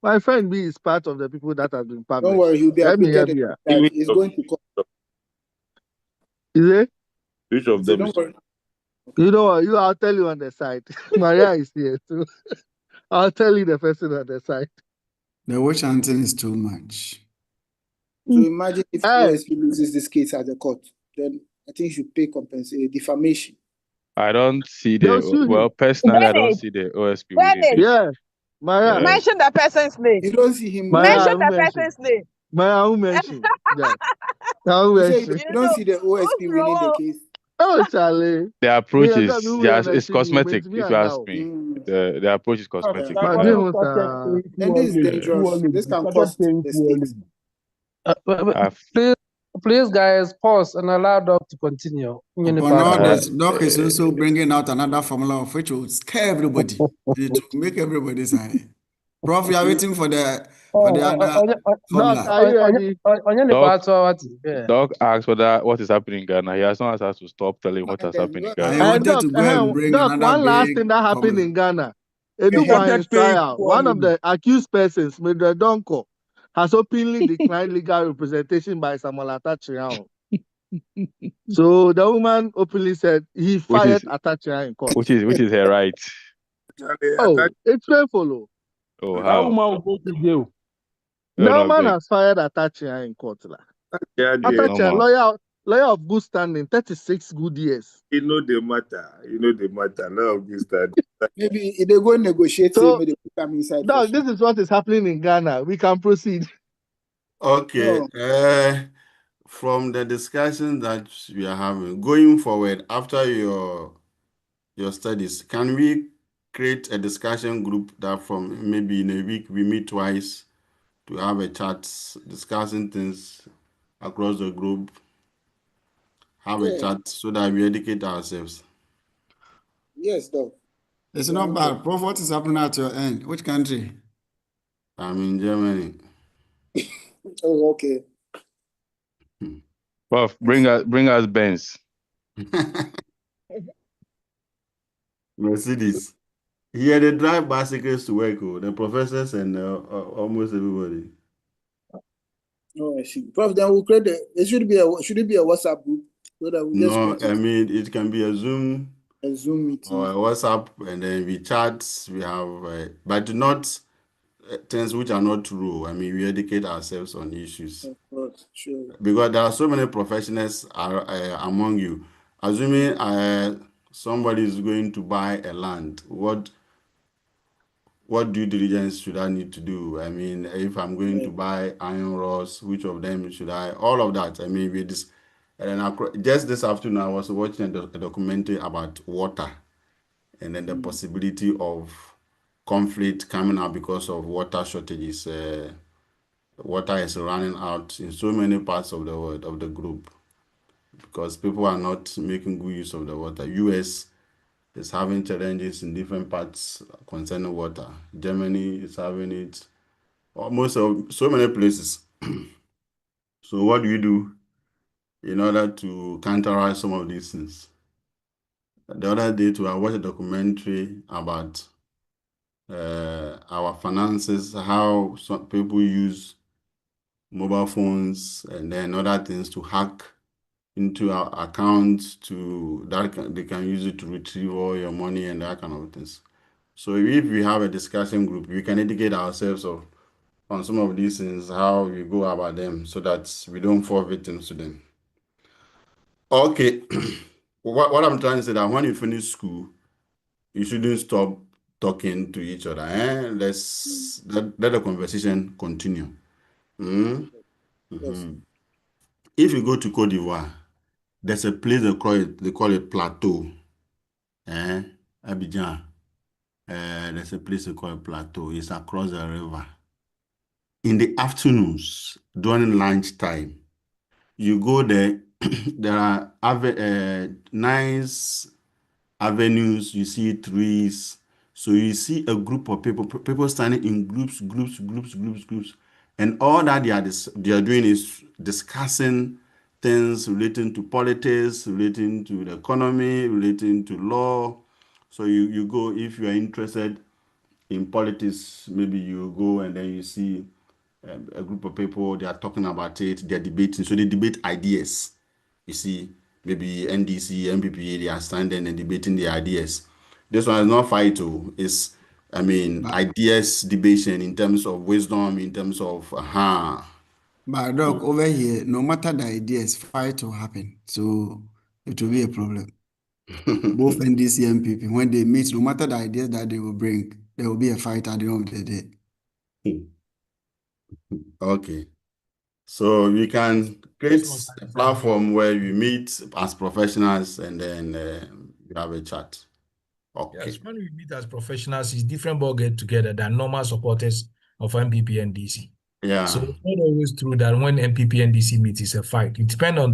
My friend B is part of the people that have been published. Don't worry, he'll be acquitted. He's going to court. Is it? Which of them? Don't worry. You know what? I'll tell you on the side. Maria is here too. I'll tell you the person on the side. The witch hunting is too much. So imagine if OSP loses this case at the court, then I think you should pay defamation. I don't see personally, I don't see the OSP winning this. Yeah. Maya. Mention the person's name. You don't see him. Mention the person's name. Maya, who mentioned? You don't see the OSP winning the case. Oh, Charlie. The approach is cosmetic, if you ask me. The approach is cosmetic. And this is dangerous. This can cost the state. Please, guys, pause and allow Doc to continue. Doc is also bringing out another formula of which will scare everybody. To make everybody say, Prof, you are waiting for the other formula. Doc asked what is happening in Ghana. He has not asked us to stop telling what has happened in Ghana. I wanted to go and bring one last thing that happened in Ghana. One of the accused persons, Mr. Donko, has openly declined legal representation by Samuel Atachian. So the woman openly said he fired Atachian in court. Which is her right. Oh, it's painful. Oh, how? The woman has fired Atachian in court. Atachian, lawyer of good standing, 36 good years. You know the matter. Lawyer of good standing. Maybe if they go negotiate, maybe they come inside. No, this is what is happening in Ghana. We can proceed. Okay. From the discussion that we are having, going forward after your studies, can we create a discussion group that from maybe in a week we meet twice to have a chat discussing things across the group, have a chat so that we educate ourselves? Yes, Doc. It's not bad. Prof, what is happening at your end? Which country? I'm in Germany. Oh, okay. Prof, bring us Benz. Mercedes. Here they drive bicycles to work. The professors and almost everybody. Oh, I see. Prof, then we'll create should it be a WhatsApp group so that we it can be a Zoom meeting or a WhatsApp, and then we chat. We have, but not things which are not true. We educate ourselves on issues. Of course, sure. Because there are so many professionals among you. Assuming somebody is going to buy a land, what due diligence should I need to do? If I'm going to buy iron rods, which of them should I? All of that. And then just this afternoon, I was watching a documentary about water, and then the possibility of conflict coming out because of water shortages. Water is running out in so many parts of the world, of the globe, because people are not making good use of the water. US is having challenges in different parts concerning water. Germany is having it, almost so many places. So what do you do in order to counteract some of these things? The other day too, I watched a documentary about our finances, how some people use mobile phones and then other things to hack into our accounts they can use it to retrieve all your money and that kind of things. So if we have a discussion group, we can educate ourselves on some of these things, how we go about them so that we don't fall victims to them. Okay. What I'm trying to say that when you finish school, you shouldn't stop talking to each other. Let the conversation continue. Mm? Yes. If you go to Cote d'Ivoire, there's a place they call it Plateau. Abidjan. There's a place they call it Plateau. It's across the river. In the afternoons, during lunchtime, you go there. There are nice avenues. You see trees. So you see a group of people standing in groups, and all that they are doing is discussing things relating to politics, relating to the economy, relating to law. So you go if you are interested in politics, maybe you go and then you see a group of people, they are talking about it, they're debating. So they debate ideas. You see, maybe NDC, MPP, they are standing and debating the ideas. This one is not fight, it's, ideas debation in terms of wisdom, in terms of, But Doc, over here, no matter the ideas, fight will happen. So it will be a problem. Both NDC and PP, when they meet, no matter the ideas that they will bring, there will be a fight at the end of the day. Okay. So we can create a platform where we meet as professionals and then we have a chat. Okay. Yes, when we meet as professionals, it's different ball get together than normal supporters of MPP and DC. Yeah. So it's not always true that when MPP and DC meet, it's a fight. It depends on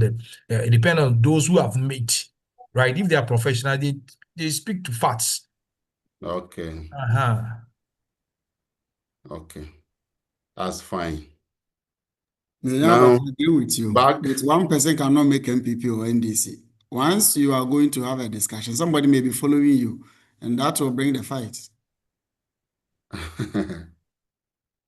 those who have met, right? If they are professional, they speak to facts. Okay. Okay, that's fine. Yeah, but I agree with you. But one person cannot make MPP or NDC. Once you are going to have a discussion, somebody may be following you, and that will bring the fight.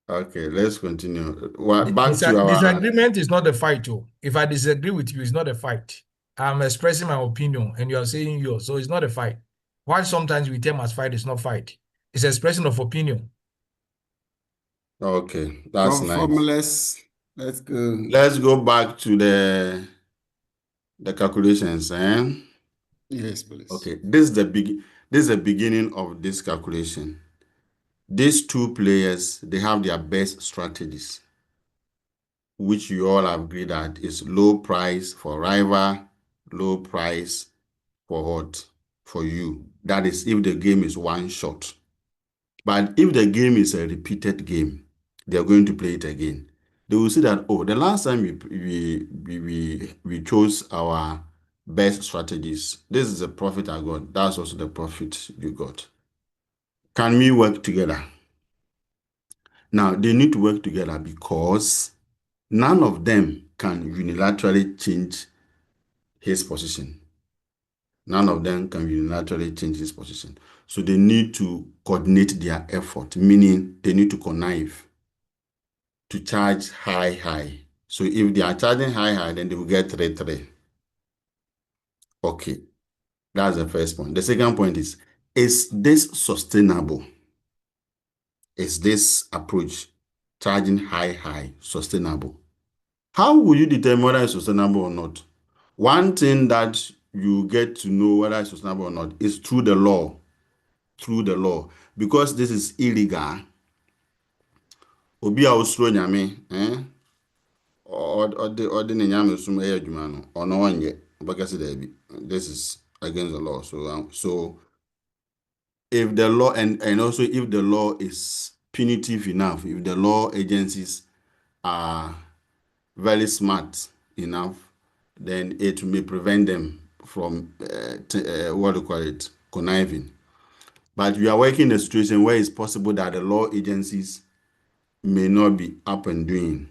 Okay, let's continue. Our disagreement is not a fight. If I disagree with you, it's not a fight. I'm expressing my opinion, and you are saying yours, so it's not a fight. Why sometimes we term as fight, it's not fight. It's expression of opinion. Okay, that's nice. Let's go. Let's go back to the calculations, Yes, please. Okay, this is the beginning of this calculation. These two players, they have their best strategies, which you all have agreed that is low price for rival, low price for what? For you. That is if the game is one shot. But if the game is a repeated game, they are going to play it again. They will see that, the last time we chose our best strategies, this is the profit I got. That's also the profit you got. Can we work together? Now, they need to work together because none of them can unilaterally change his position. None of them can unilaterally change his position. So they need to coordinate their effort, meaning they need to connive to charge high. So if they are charging high, then they will get 3-3. Okay, that's the first point. The second point is this sustainable? Is this approach, charging high, sustainable? How will you determine whether it's sustainable or not? One thing that you get to know whether it's sustainable or not is through the law. Through the law. Because this is illegal. Obi a osuro nyame, This is against the law. So if the law and also if the law is punitive enough, if the law agencies are very smart enough, then it may prevent them from what do you call it, conniving. But we are working in a situation where it's possible that the law agencies may not be up and doing.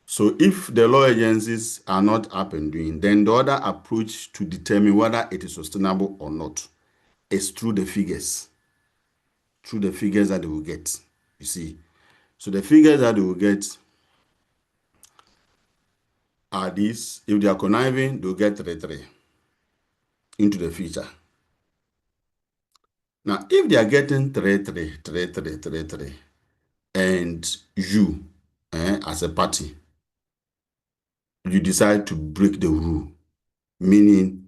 So if the law agencies are not up and doing, then the other approach to determine whether it is sustainable or not is through the figures. Through the figures that they will get, you see. So the figures that they will get are these. If they are conniving, they'll get 3 into the future. Now, if they are getting 3, and you, as a party, you decide to break the rule, meaning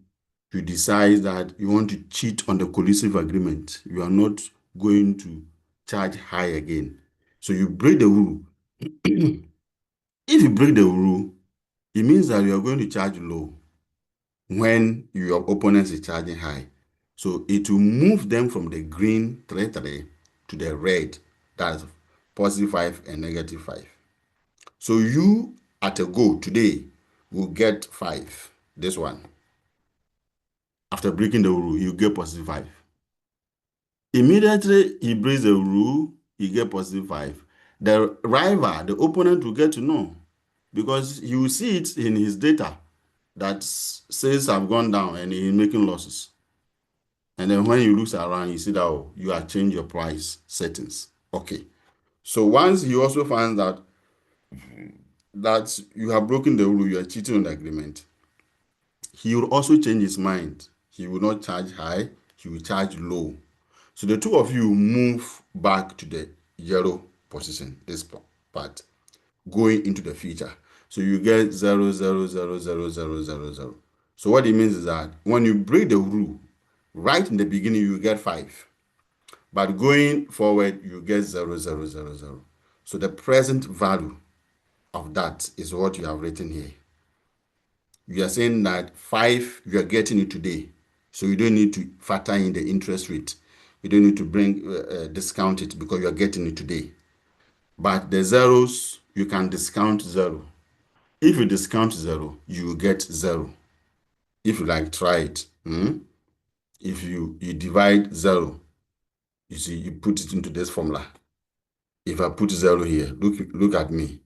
you decide that you want to cheat on the collusive agreement, you are not going to charge high again. So you break the rule. If you break the rule, it means that you are going to charge low when your opponent is charging high. So it will move them from the green 3 to the red, that's +5 and -5. So you at a go today will get 5. This one. After breaking the rule, you get +5. Immediately he breaks the rule, you get +5. The rival, the opponent will get to know, because you will see it in his data that sales have gone down and he's making losses. And then when you look around, you see that, oh, you have changed your price settings. Okay. So once he also finds that you have broken the rule, you are cheating on the agreement, he will also change his mind. He will not charge high, he will charge low. So the two of you move back to the yellow position, this part, going into the future. So you get 0, 0, 0, 0, 0, 0, 0. So what it means is that when you break the rule, right in the beginning, you get 5. But going forward, you get 0, 0, 0, 0. So the present value of that is what you have written here. You are saying that 5, you are getting it today. So you don't need to factor in the interest rate. You don't need to discount it because you are getting it today. But the zeros, you can discount 0. If you discount 0, you will get 0. If you like, try it. If you divide 0, you see, you put it into this formula. If I put 0 here, look at me.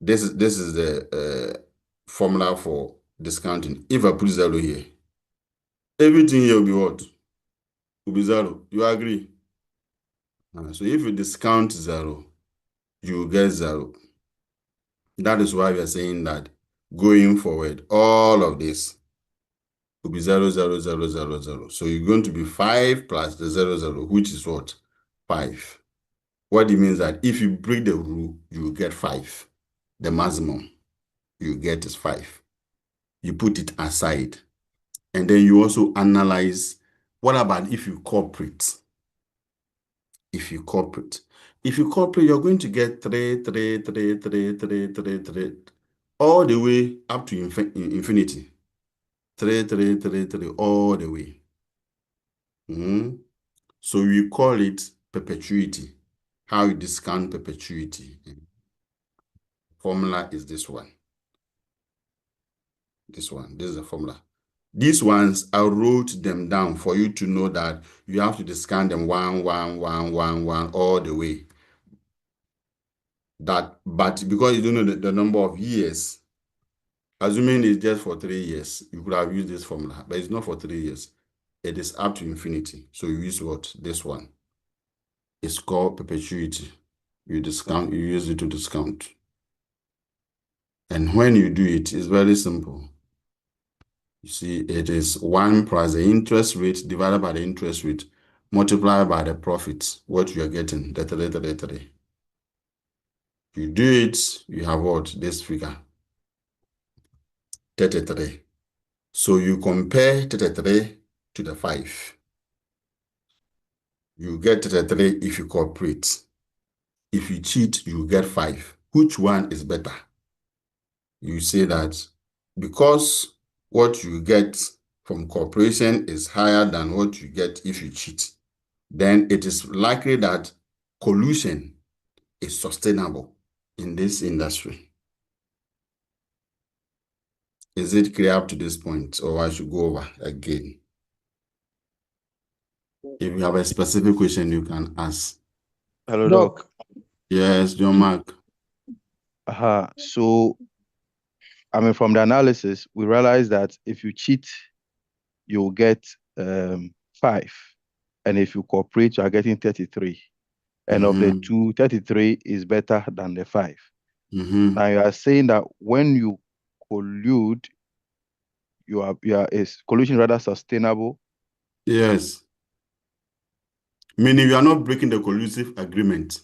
This is the formula for discounting. If I put 0 here, everything here will be what? Will be 0. You agree? So if you discount 0, you will get 0. That is why we are saying that going forward, all of this will be 0, 0, 0, 0, 0. So you're going to be 5 plus the 0, 0, which is what? 5. What it means that if you break the rule, you will get 5. The maximum you get is 5. You put it aside. And then you also analyze, what about if you cooperate? If you cooperate, you're going to get 3, 3, 3, 3, 3, 3, 3, all the way up to infinity. 3, 3, 3, 3, all the way. So we call it perpetuity. How you discount perpetuity. Formula is this one. This is the formula. These ones, I wrote them down for you to know that you have to discount them 1, 1, 1, 1, 1, all the way. But because you don't know the number of years, assuming it's just for 3 years, you could have used this formula, but it's not for 3 years. It is up to infinity. So you use what? This one. It's called perpetuity. You use it to discount. And when you do it, it's very simple. You see, it is 1 plus the interest rate divided by the interest rate multiplied by the profits, what you are getting, the 3, 3, 3. You do it, you have what? This figure, 33. So you compare 33 to the 5. You get 33 if you cooperate. If you cheat, you get 5. Which one is better? you say that because what you get from cooperation is higher than what you get if you cheat, then it is likely that collusion is sustainable in this industry. Is it clear up to this point, or I should go over again? If you have a specific question, you can ask. Hello, Doc. Yes, John Mark. So, I mean, from the analysis, we realize that if you cheat, you'll get 5. And if you cooperate, you are getting 33. And of the two, 33 is better than the 5. Now you are saying that when you collude, is collusion rather sustainable? Yes. Meaning you are not breaking the collusive agreement.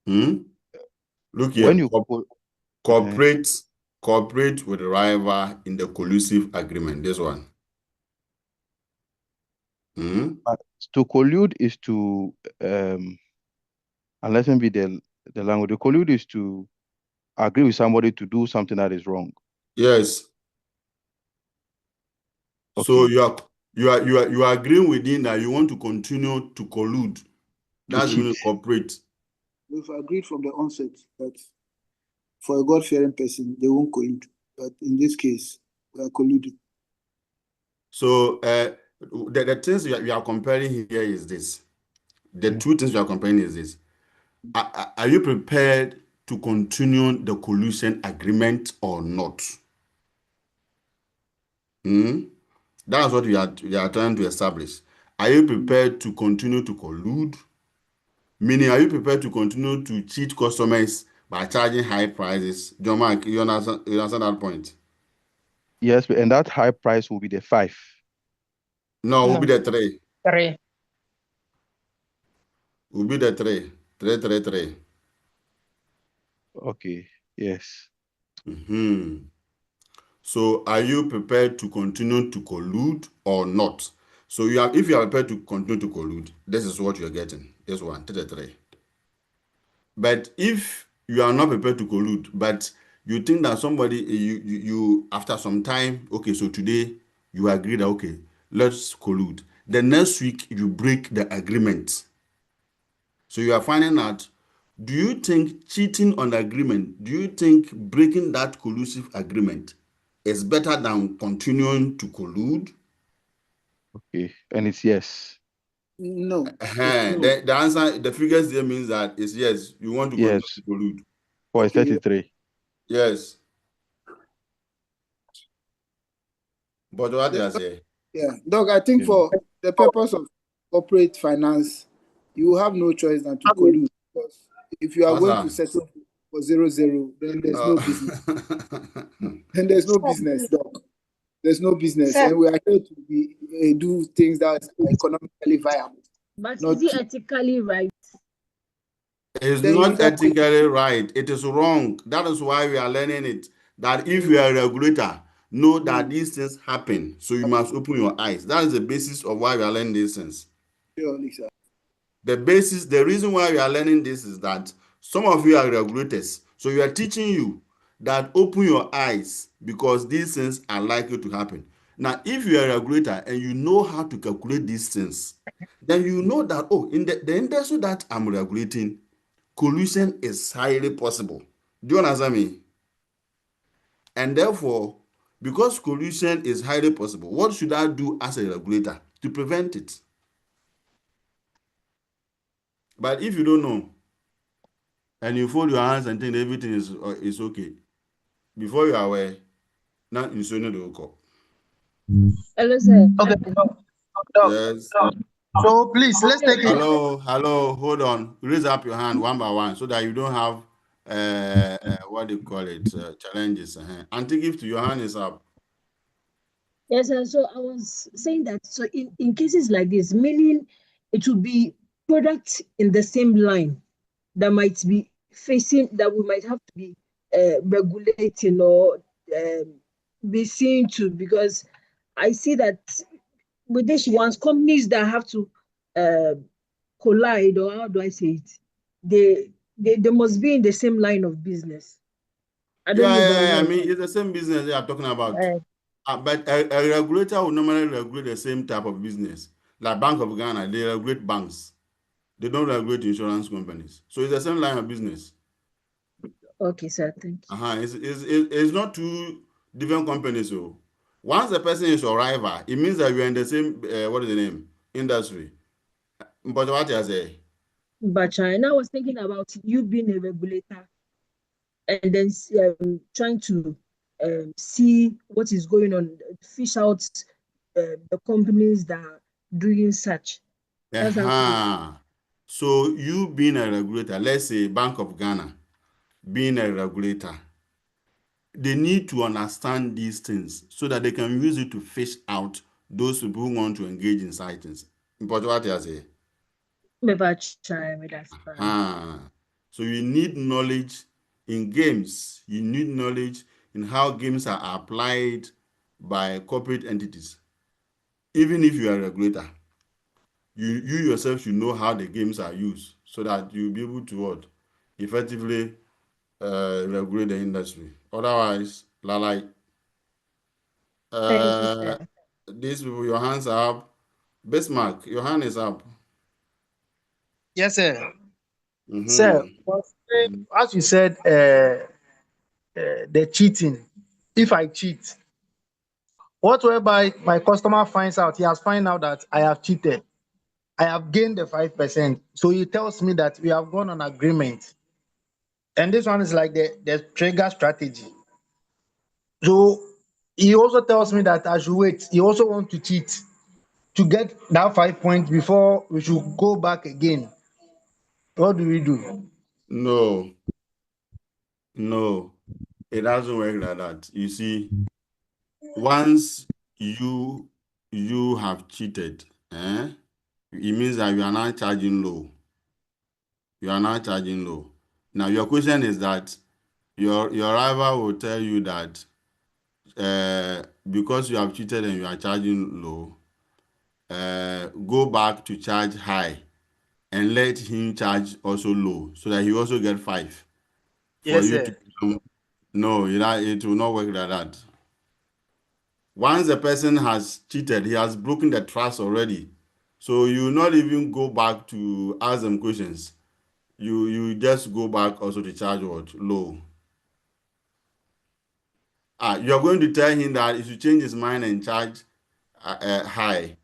Look here. When you cooperate with the rival in the collusive agreement. This one. To collude is to and let me be the language. The collude is to agree with somebody to do something that is wrong. Yes. Okay. So you are agreeing with him that you want to continue to collude. That's going to cooperate. We've agreed from the onset that for a God-fearing person, they won't collude. But in this case, we are colluding. So the things we are comparing here is this. The two things we are comparing is this. Are you prepared to continue the collusion agreement or not? That's what we are trying to establish. Are you prepared to continue to collude? Meaning, are you prepared to continue to cheat customers by charging high prices? John Mark, you understand that point? Yes, and that high price will be the 5. No, it will be the 3. 3. Will be the 3. 3. Okay. Yes. So, are you prepared to continue to collude or not? So, if you are prepared to continue to collude, this is what you are getting. This one, 3. But if you are not prepared to collude, but you think that somebody, you after some time, okay, so today you agree that, okay, let's collude. The next week, you break the agreement. So you are finding out, do you think cheating on the agreement, do you think breaking that collusive agreement is better than continuing to collude? Okay, and it's yes. No. The answer, the figures there means that it's yes, you want to continue to collude. For 33. Yes. But what they are saying? Yeah, Doc, I think for the purpose of corporate finance, you have no choice than to collude. Because if you are going to settle for 0-0, then there's no business. Then there's no business, Doc. There's no business. And we are here to do things that are economically viable. But is it ethically right? It's not ethically right. It is wrong. That is why we are learning it. That if you are a regulator, know that these things happen. So you must open your eyes. That is the basis of why we are learning these things. Surely, sir. The reason why we are learning this is that some of you are regulators. So we are teaching you that open your eyes because these things are likely to happen. Now, if you are a regulator and you know how to calculate these things, then you know that, in the industry that I'm regulating, collusion is highly possible. Do you understand me? And therefore, because collusion is highly possible, what should I do as a regulator to prevent it? But if you don't know, and you fold your hands and think everything is okay, before you are aware, now you should not go. Hello, sir. Okay. Yes. So please, let's take it. Hello, hold on. Raise up your hand one by one so that you don't have what do you call it? Challenges. Auntie, give to your hand is up. Yes, sir. So I was saying that so in cases like this, meaning it will be products in the same line that might be facing that we might have to be regulating or be seen to, because I see that with this ones companies that have to collide, or how do I say it, they must be in the same line of business. I don't know if I'm I right. mean, it's the same business they are talking about. But a regulator will normally regulate the same type of business. Like Bank of Ghana, they regulate banks. They don't regulate insurance companies. So it's the same line of business. Okay, sir. Thank you. It's not two different companies. So once the person is your rival, it means that you're in the same, what is the name? Industry. But what you say? But and I was thinking about you being a regulator and then trying to see what is going on, fish out the companies that are doing such. That's how. So you being a regulator, let's say Bank of Ghana, being a regulator, they need to understand these things so that they can use it to fish out those people who want to engage in sightings. But what you say? So you need knowledge in games. You need knowledge in how games are applied by corporate entities. Even if you are a regulator, you yourself should know how the games are used so that you'll be able to what? Effectively regulate the industry. Otherwise, like these people, your hands are up. Bismarck, your hand is up. Yes, sir. Sir, Mm-hmm. as you said, the cheating. If I cheat, whereby my customer finds out, he has found out that I have cheated. I have gained the 5%. So he tells me that we have gone on agreement. And this one is like the trigger strategy. So he also tells me that I should wait. He also wants to cheat to get that 5 points before we should go back again. What do we do? No, it doesn't work like that. You see, once you have cheated, it means that you are not charging low. You are not charging low. Now your question is that your rival will tell you that because you have cheated and you are charging low, go back to charge high and let him charge also low so that he also get 5 for Yes, you sir. to become. No, it will not work like that. Once the person has cheated, he has broken the trust already. So you will not even go back to ask them questions. You just go back also to charge what? Low. You're going to tell him that he should change his mind and charge high.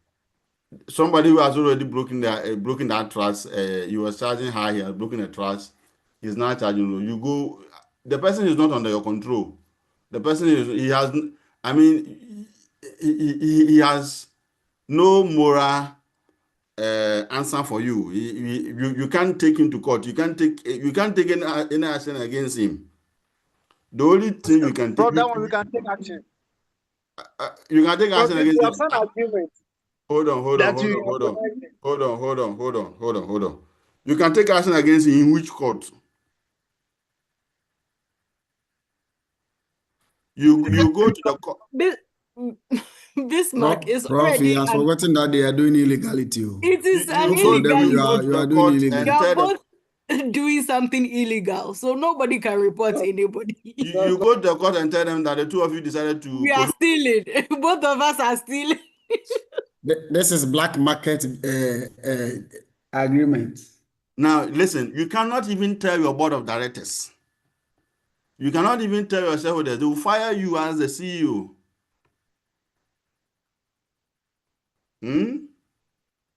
Somebody who has already broken that trust, he was charging high, he has broken the trust, he's now charging low. You go, the person is not under your control. The person he has, I mean, he has no moral answer for you. You can't take him to court. You can't take any action against him. The only thing you can take, Bro, that one we can take action. you can take Because action we against have him. signed agreement. Hold on. You can take action against him in which court? You go to the court. Bismarck is Prof, he already has forgotten that they are doing illegality. it is an For them, illegality. you are doing illegality. You are both doing something illegal, so nobody can report anybody. You go to the court and tell them that the two of you decided to We are stealing. Both of us are stealing. This is black market agreement. Now, listen, you cannot even tell your board of directors. You cannot even tell your shareholders. They will fire you as the CEO.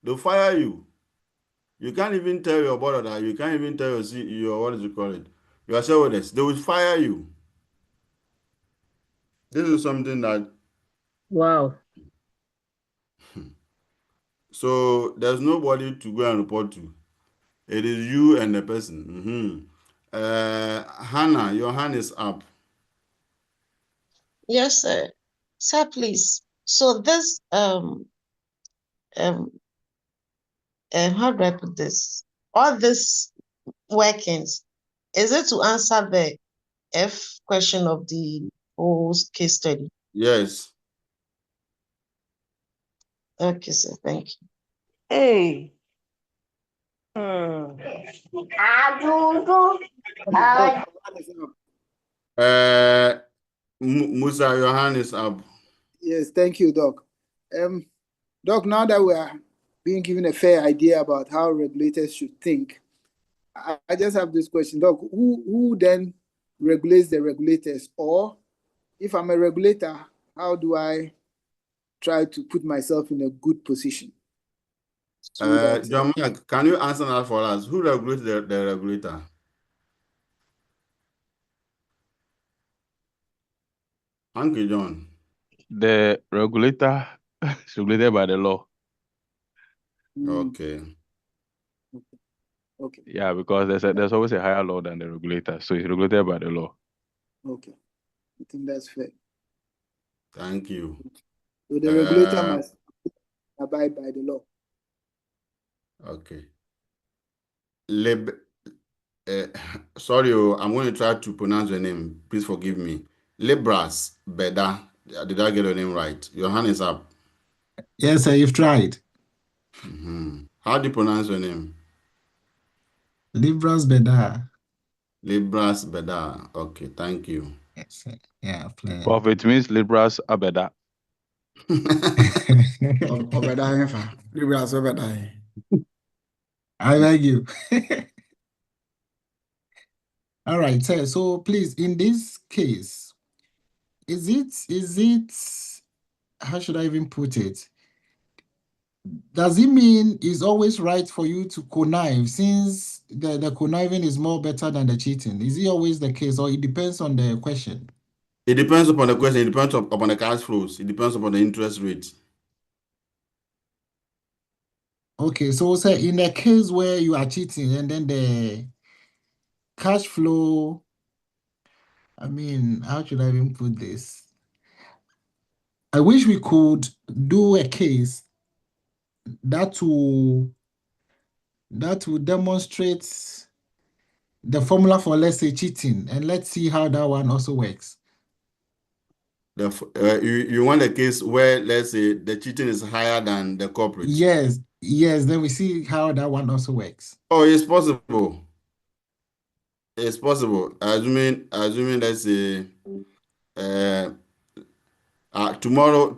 They'll fire you. You can't even tell your board of that. You can't even tell your CEO, what do you call it? Your shareholders. They will fire you. This is something that. Wow. So there's nobody to go and report to. It is you and the person. Hannah, your hand is up. Yes, sir. Sir, please. So this how do I put this? All this workings, is it to answer the F question of the whole case study? Yes. Okay, sir. Thank you. Hey. Musa, your hand is up. Yes, thank you, Doc. Doc, now that we are being given a fair idea about how regulators should think, I just have this question, Doc. Who then regulates the regulators? Or if I'm a regulator, how do I try to put myself in a good position? So John Mark, can you answer that for us? Who regulates the regulator? Thank you, John. The regulator is regulated by the law. Okay. Okay. Yeah, because there's always a higher law than the regulator, so it's regulated by the law. Okay, I think that's fair. Thank you. So the regulator must abide by the law. Okay. Sorry, I'm going to try to pronounce your name. Please forgive me. Libras Beda. Did I get your name right? Your hand is up. Yes, sir, you've tried. How do you pronounce your name? Libras Beda. Libras Beda. Okay, thank you. Yes, sir. Yeah, plain. Prophet means Libras Abeda. Libras Obeda. I beg you. All right, sir. So please, in this case, is it, how should I even put it? Does it mean it's always right for you to connive since the conniving is more better than the cheating? Is it always the case, or it depends on the question? It depends upon the question. It depends upon the cash flows. It depends upon the interest rate. Okay, so say in a case where you are cheating and then the cash flow, I mean, how should I even put this? I wish we could do a case that will demonstrate the formula for, let's say, cheating, and let's see how that one also works. You want a case where, let's say, the cheating is higher than the corporate? Yes, then we see how that one also works. Oh, it's possible. It's possible. Assuming let's say, tomorrow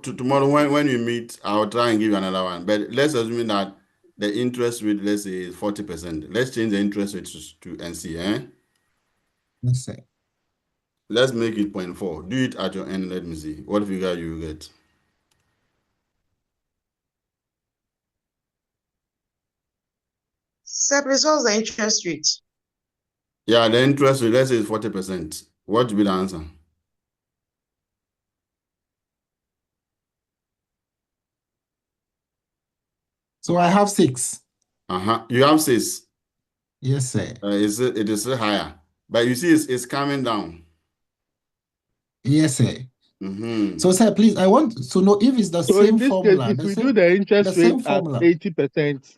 when we meet, I'll try and give you another one. But let's assume that the interest rate, let's say, is 40%. Let's change the interest rate to NC, Let's say. Let's make it 0.4. Do it at your end. Let me see. What figure you get? Separate, what's the interest rate? Yeah, the interest rate, let's say, is 40%. What would be the answer? So I have 6. You have 6. Yes, sir. It is still higher. But you see, it's coming down. Yes, sir. So, sir, please, I want to know if it's the So same in this formula. case, if we do the interest rate at 80%,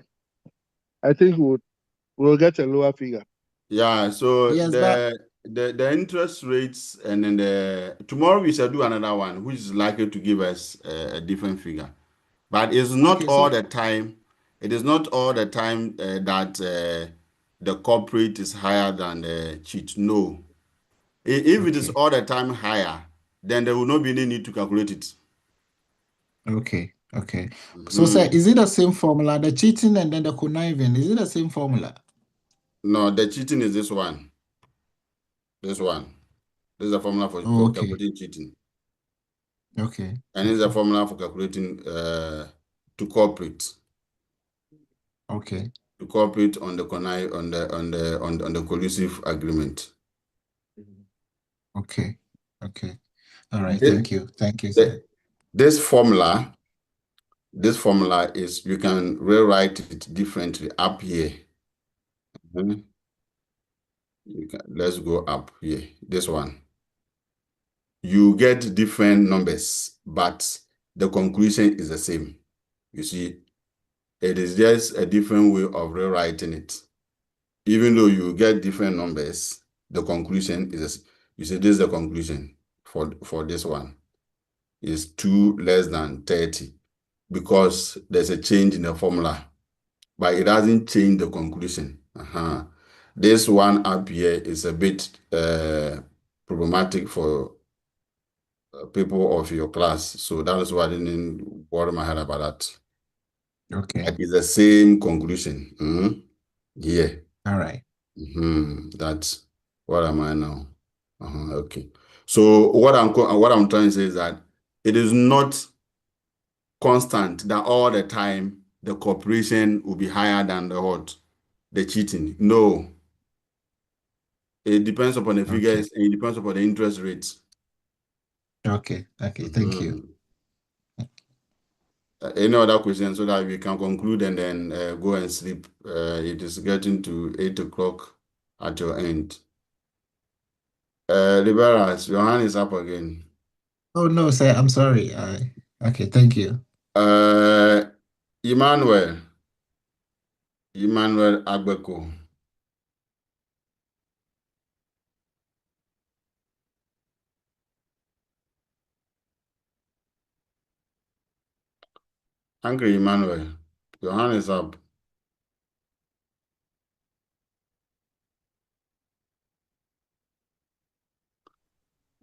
I think we'll get a lower figure. Yeah, so yes, the interest rates, and then tomorrow we shall do another one, which is likely to give us a different figure. But it's not all the time. It is not all the time that the corporate is higher than the cheat. No. If it is all the time higher, then there will not be any need to calculate it. Okay. So, sir, is it the same formula? The cheating and then the conniving, is it the same formula? No, the cheating is this one. This one. This is the formula for calculating cheating. Okay. And it's a formula for calculating to corporate. Okay. To corporate on the collusive agreement. Okay. All right. Thank you, sir. This formula is, you can rewrite it differently up here. Let's go up here. This one. You get different numbers, but the conclusion is the same. You see, it is just a different way of rewriting it. Even though you get different numbers, the conclusion is, you see, this is the conclusion for this one. Is 2 less than 30, because there's a change in the formula, but it doesn't change the conclusion. This one up here is a bit problematic for people of your class. So that is why I didn't worry my head about that. Okay. But it's the same conclusion. Yeah. All right. That's what am I now? Okay. So what I'm trying to say is that it is not constant that all the time the cooperation will be higher than the cheating. No. It depends upon the figures and it depends upon the interest rates. Okay. Thank you. Any other questions so that we can conclude and then go and sleep? It is getting to 8 o'clock at your end. Liberas, your hand is up again. Oh no, sir. I'm sorry. Okay. Thank you. Emmanuel Agbeko. Angry Emmanuel, your hand is up.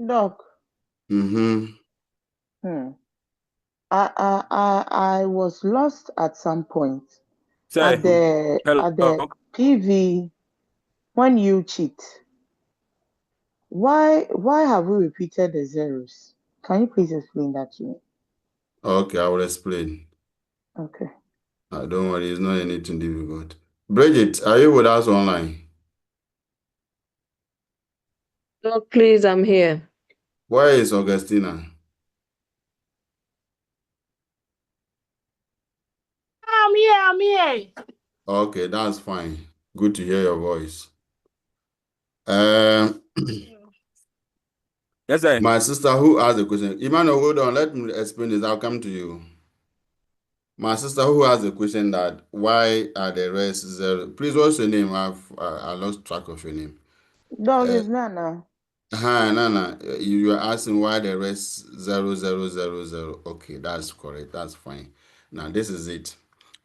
Doc. I was lost at some point. At the PV, when you cheat, why have we repeated the zeros? Can you please explain that to me? Okay, I will explain. Okay. Don't worry, it's not anything difficult. Bridget, are you with us online? No, please, I'm here. Where is Augustina? I'm here. Okay, that's fine. Good to hear your voice. Yes, sir. My sister who asked the question. Emmanuel, hold on. Let me explain this. I'll come to you. My sister who asked the question that why are the rest zero? Please, what's your name? I lost track of your name. Dog is Nana. Nana. You are asking why the rest 0, 0, 0, 0. Okay, that's correct. That's fine. Now, this is it.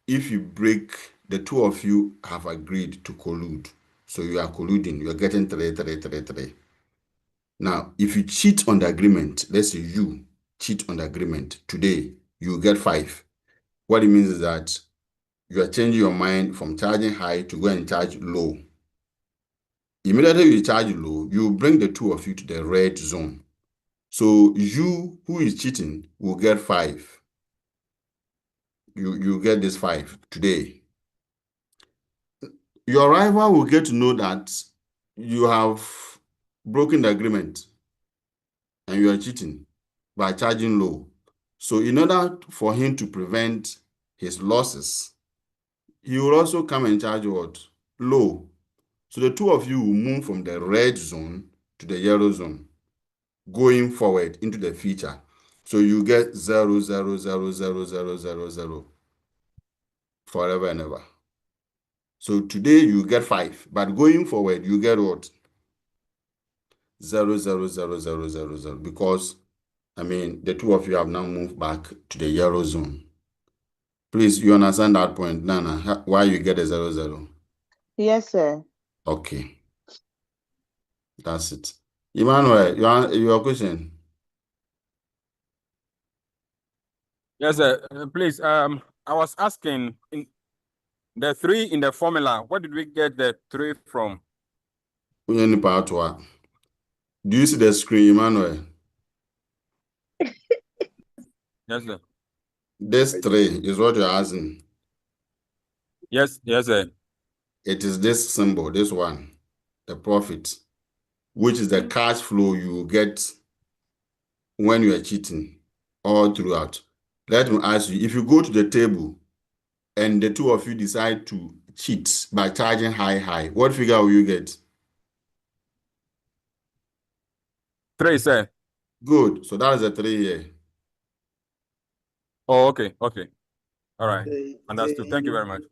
If you break, the two of you have agreed to collude. So you are colluding. You are getting 3, 3, 3, 3. Now, if you cheat on the agreement, let's say you cheat on the agreement today, you get 5. What it means is that you are changing your mind from charging high to go and charge low. Immediately you charge low, you bring the two of you to the red zone. So you who is cheating will get 5. You get this 5 today. Your rival will get to know that you have broken the agreement and you are cheating by charging low. So in order for him to prevent his losses, he will also come and charge what? Low. So the two of you will move from the red zone to the yellow zone, going forward into the future. So you get 0, 0, 0, 0, 0, 0, 0 forever and ever. So today you get 5, but going forward you get what? 0, 0, 0, 0, 0, 0, because the two of you have now moved back to the yellow zone. Please, you understand that point, Nana? Why you get a 0, 0? Yes, sir. Okay. That's it. Emmanuel, your question? Yes, sir. Please, I was asking, in the 3 in the formula, where did we get the 3 from? Do you see the screen, Emmanuel? Yes, sir. This 3 is what you're asking. Yes, sir. It is this symbol, this one, the profit, which is the cash flow you get when you are cheating all throughout. Let me ask you, if you go to the table and the two of you decide to cheat by charging high, what figure will you get? 3, sir. Good. So that is a 3 here. Oh, okay. All right. Understood. Thank you very much.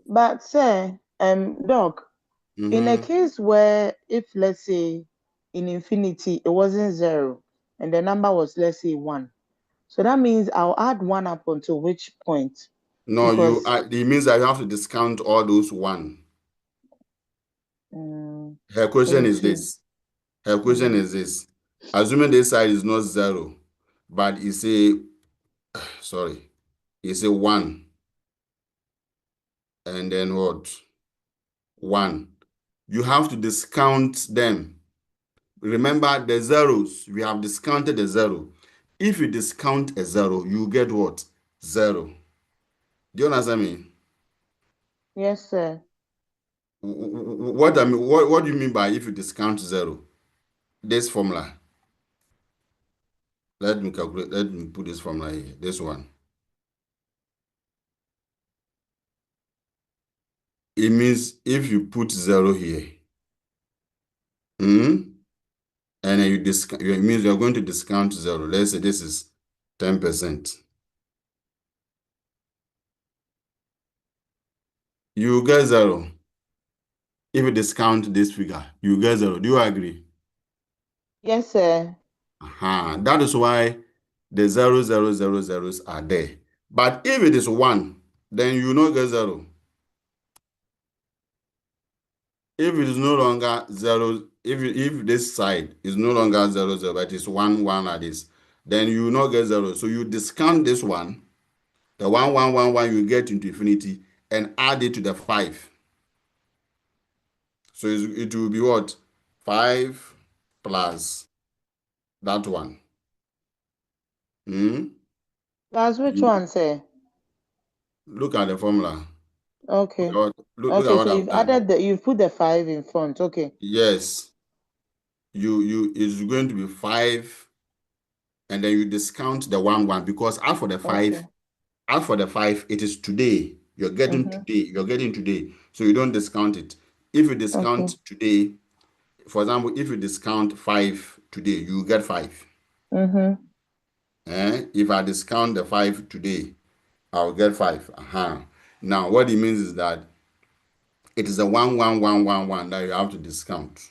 But sir, Doc, in a case where if let's say in infinity it wasn't 0 and the number was let's say 1, so that means I'll add 1 up until which point? No, Because it means that you have to discount all those one. Her question is 80. this. Her question is this. Assuming this side is not 0, but it's a, sorry, it's a 1. And then what? 1. You have to discount them. Remember the zeros. We have discounted the 0. If you discount a 0, you get what? 0. Do you understand me? Yes, sir. What do you mean by if you discount 0? This formula. Let me calculate. Let me put this formula here. This one. It means if you put 0 here, and then you discount, it means you're going to discount 0. Let's say this is 10%. You get 0. If you discount this figure, you get 0. Do you agree? Yes, sir. That is why the 0, 0, 0, 0s are there. But if it is 1, then you not get 0. If it is no longer 0, if this side is no longer 0, 0, but it's 1, 1 like this, then you will not get 0. So you discount this one, the 1, 1, 1, 1 you get into infinity, and add it to the 5. So it will be what? 5 plus that one. That's which one, sir? Look at the formula. Okay. Look at what So I've you've done. you've put the 5 in front. Okay. Yes. It's going to be 5, and then you discount the 1, 1, because after the 5, it is today. You're getting today. You're getting today. So you don't discount it. If you discount today, for example, if you discount 5 today, you get 5. If I discount the 5 today, I'll get 5. Now, what it means is that it is a 1, 1, 1, 1, 1 that you have to discount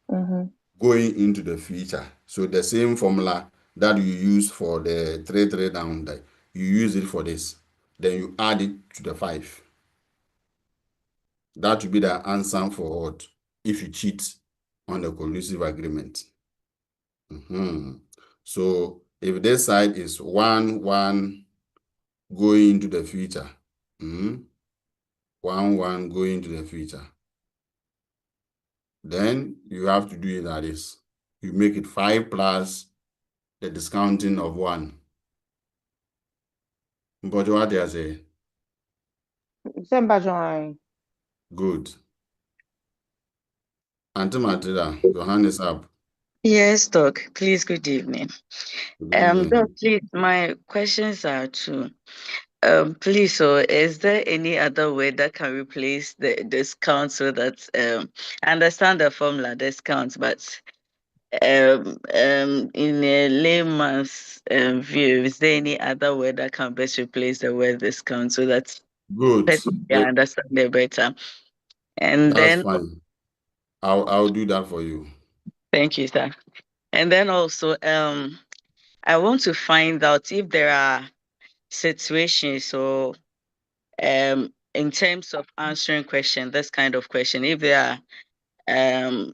going into the future. So the same formula that you use for the 3, 3 down there, you use it for this. Then you add it to the 5. That will be the answer for what? If you cheat on the collusive agreement. So if this side is 1, 1 going into the future, 1, 1 going into the future, then you have to do it like this. You make it 5 plus the discounting of 1. But what I say? Good. Auntie Matilda, your hand is up. Yes, Doc. Please, good evening. Doc, please, my questions are two. Please, so is there any other way that can replace the discount so that I understand the formula discount, but in a layman's view, is there any other way that can best replace the word discount so that person can understand it better? And that's then fine. I'll do that for you. thank you, sir. And then also, I want to find out if there are situations or in terms of answering this kind of question, if there are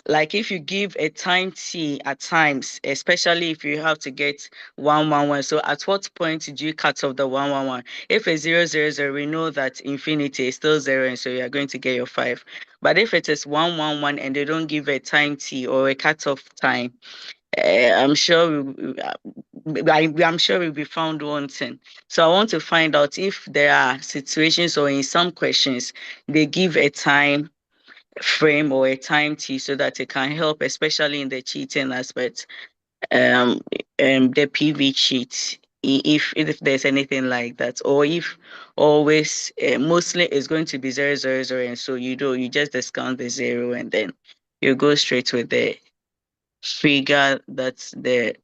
like if you give a time t at times, especially if you have to get 1, 1, 1. So at what point did you cut off the 1, 1, 1? If it's 0, 0, 0, we know that infinity is still 0, and so you are going to get your 5. But if it is 1, 1, 1 and they don't give a time t or a cutoff time, I'm sure I'm sure we'll be found wanting. So I want to find out if there are situations or in some questions they give a time frame or a time t so that it can help, especially in the cheating aspect. The PV cheat, if there's anything like that, or if always mostly it's going to be 0, 0, 0, and so you just discount the 0 and then you go straight with the figure that's the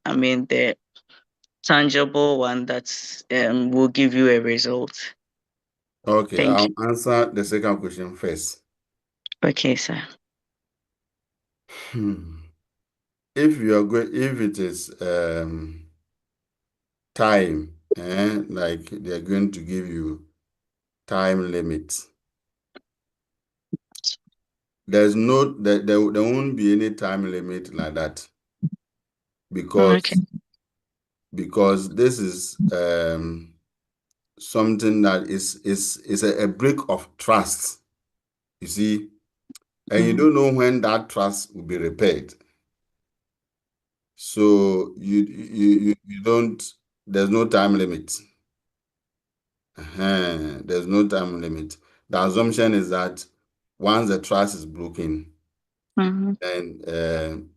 tangible one that will give you a result. Okay, Thank I'll you. answer the second question first. Okay, sir. If it is time like they're going to give you time limit. There won't be any time limit like that because this is something that is a break of trust, you see, and you don't know when that trust will be repaired. So you don't. There's no time limit. There's no time limit. The assumption is that once the trust is broken, then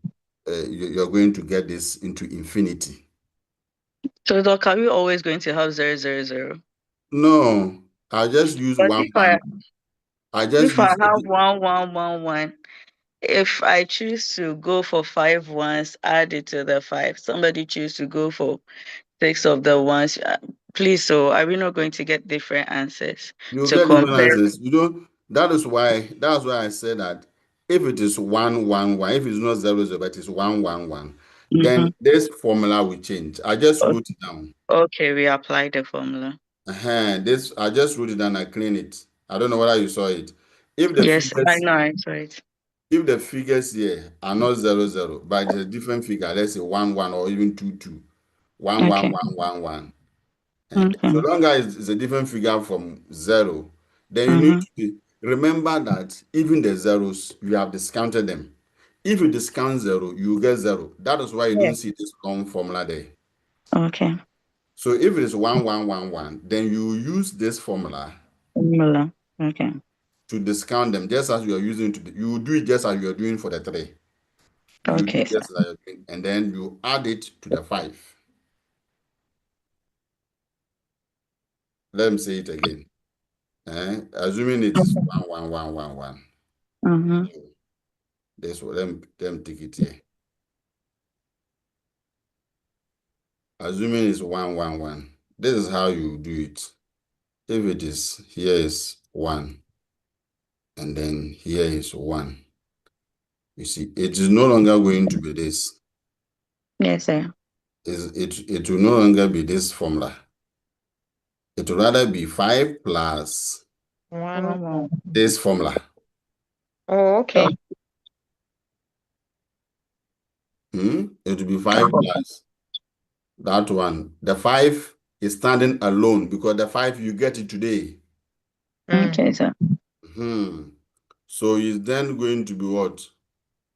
you're going to get this into infinity. So, Doc, are we always going to have 000? No, I just use But one. I have 1111, if I choose to go for 5 ones, add it to the 5. Somebody choose to go for 6 of the ones. Please, so are we not going to get different answers? You to get different compare? answers. That's why I said that if it is 111, if it's not 00, but it's 111, then this formula will change. I just wrote it down. Okay, we apply the formula. This I just wrote it down. I clean it. I don't know whether you saw it. If the Yes, figures, I know, I saw it. If the figures here are not 00, but it's a different figure, let's say 11 or even 22, 11111. And so long as it's a different figure from 0, then you need to remember that even the zeros, you have discounted them. If you discount 0, you get 0. That is why you don't see this long formula there. Okay. So if it is 1111, then you use this formula. Okay. To discount them, just as you are using you do it just as you are doing for the 3. You do just as you're doing, and then you add it to the 5. Let me say it again. Assuming it's 11111. This one, them take it here. Assuming it's 111. This is how you do it. If it is here is 1, and then here is 1. You see, it is no longer going to be this. Yes, sir. It will no longer be this formula. It will rather be 5 plus this formula. Oh, okay. It will be 5 plus that one. The 5 is standing alone because the 5 you get it today. Okay, sir. So it's then going to be what?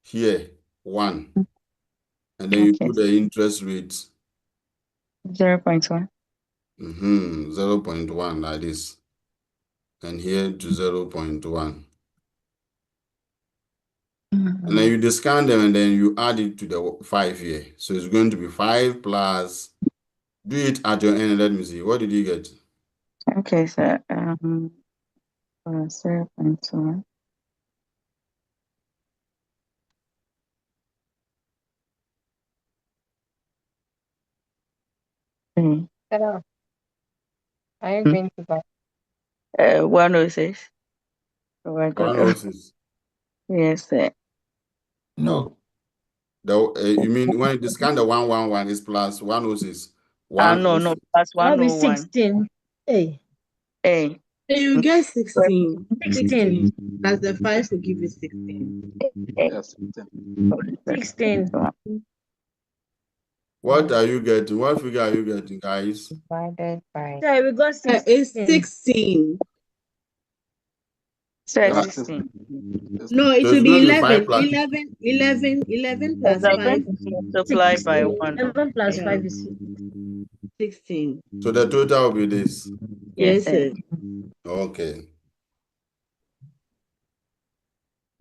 Here, 1. And then you put the interest rate. 0.1. 0.1 like this. And here to 0.1. And then you discount them and then you add it to the 5 here. So it's going to be 5 plus. Do it at your end. Let me see. What did you get? Okay, sir. 0.1. Hello. Are you going to buy? 106. Oh my God. 106. Yes, sir. No. You mean when you discount the 111 is plus 106? No, plus 101. 16. Hey. Hey. You get 16. 16. Plus the 5 will give you 16. Yes. 16. What are you getting? What figure are you getting, guys? Divided by. So we got 16. It's 16. Sir, 16. No, it So will it's be going to be 11. 5 plus. 11 plus 5. Multiply by 1. 11 plus 5 is 16. So the total will be this. Yes, sir. Okay.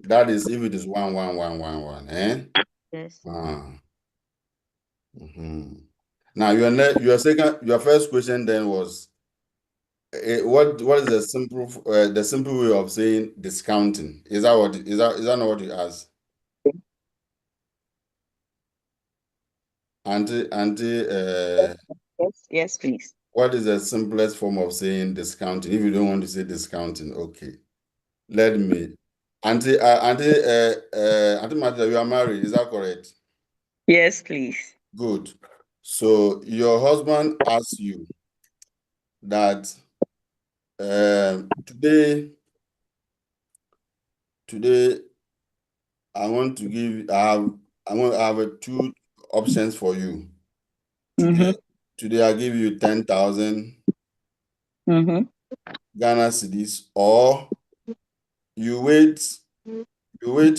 That is if it is 11111, eh? Yes. Now your first question then was what is the simple way of saying discounting? Is that not what you asked? Auntie, yes, please. What is the simplest form of saying discounting? If you don't want to say discounting, okay. Let me. Auntie Martha, you are married, is that correct? Yes, please. Good. So your husband asks you, that today I want to give I have two options for you. Today I give you 10,000 Ghana cedis, or you wait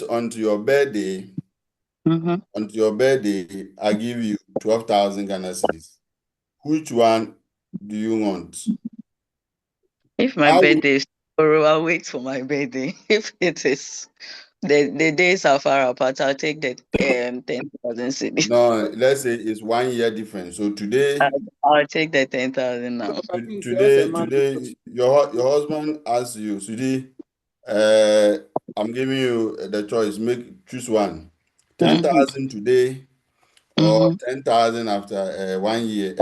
until your birthday. Until your birthday, I give you 12,000 Ghana cedis. Which one do you want? If my birthday is tomorrow, I'll wait for my birthday. If it is the days are far apart, I'll take the 10,000 cedis. No, let's say it's 1 year difference. So today, I'll take the 10,000 now. today, your husband asks you, Sudi, I'm giving you the choice. Choose one. 10,000 today, or 10,000 after 1 year,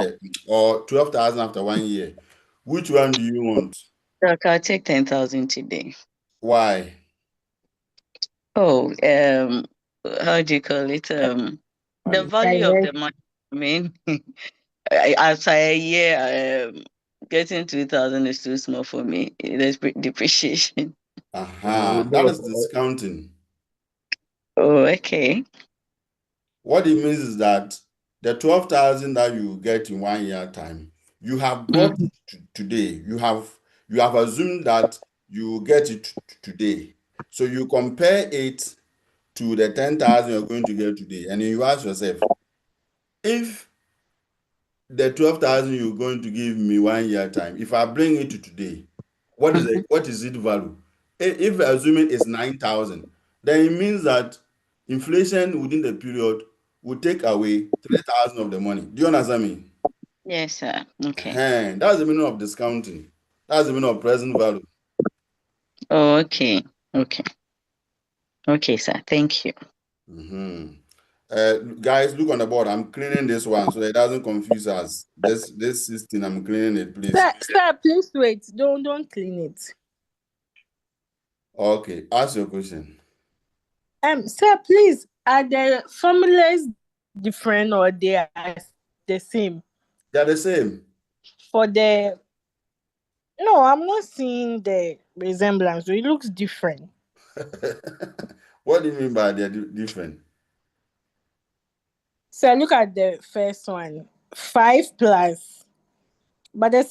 or 12,000 after 1 year. Which one do you want? Look, I'll take 10,000 today. Why? Oh, how do you call it? The value of the money. I mean, after a year, getting 2,000 is too small for me. There's depreciation. That is discounting. Oh, okay. What it means is that the 12,000 that you get in 1 year time, you have bought it today. You have assumed that you get it today. So you compare it to the 10,000 you're going to get today, and you ask yourself, if the 12,000 you're going to give me 1 year time, if I bring it to today, what is it value? If assuming it's 9,000, then it means that inflation within the period will take away 3,000 of the money. Do you understand me? Yes, sir. Okay. That's the meaning of discounting. That's the meaning of present value. Oh, okay. Okay, sir. Thank you. Guys, look on the board. I'm cleaning this one so it doesn't confuse us. This 16, I'm cleaning it, please. Sir, please wait. Don't clean it. Okay, ask your question. Sir, please, are the formulas different or they are the same? They're the same. No, I'm not seeing the resemblance. So it looks different. What do you mean by they're different? So look at the first one, 5 plus. But the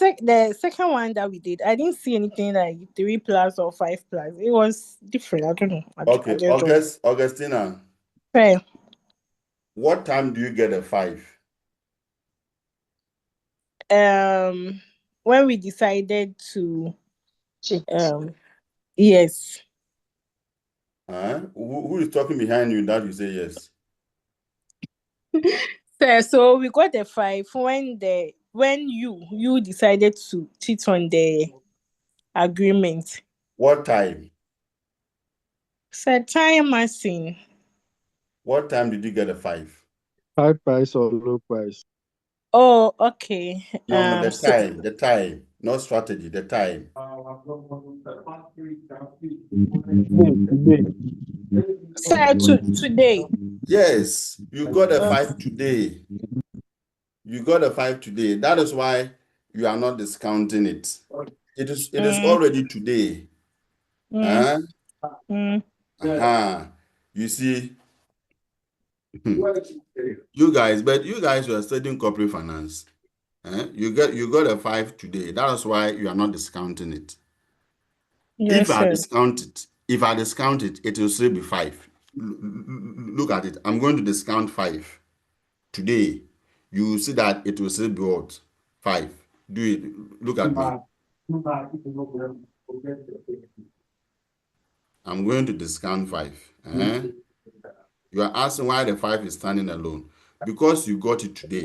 second one that we did, I didn't see anything like 3 plus or 5 plus. It was different. I don't know. Okay, Augustina. Okay. What time do you get a 5? When we decided to yes. Who is talking behind you that you say yes? So we got the 5 when you decided to cheat on the agreement. What time? So time machine. What time did you get a 5? High price or low price? Oh, okay. No, the time, not strategy, the time. So today. Yes, you got a 5 today. You got a 5 today. That is why you are not discounting it. It is already today. You see, you guys were studying corporate finance. You got a 5 today. That is why you are not discounting it. Yes, if I discount it, it will still be 5. Look at it. I'm going to discount 5 today. You will see that it will still be what? 5. Do it. Look at me. I'm going to discount 5. You are asking why the 5 is standing alone. Because you got it today.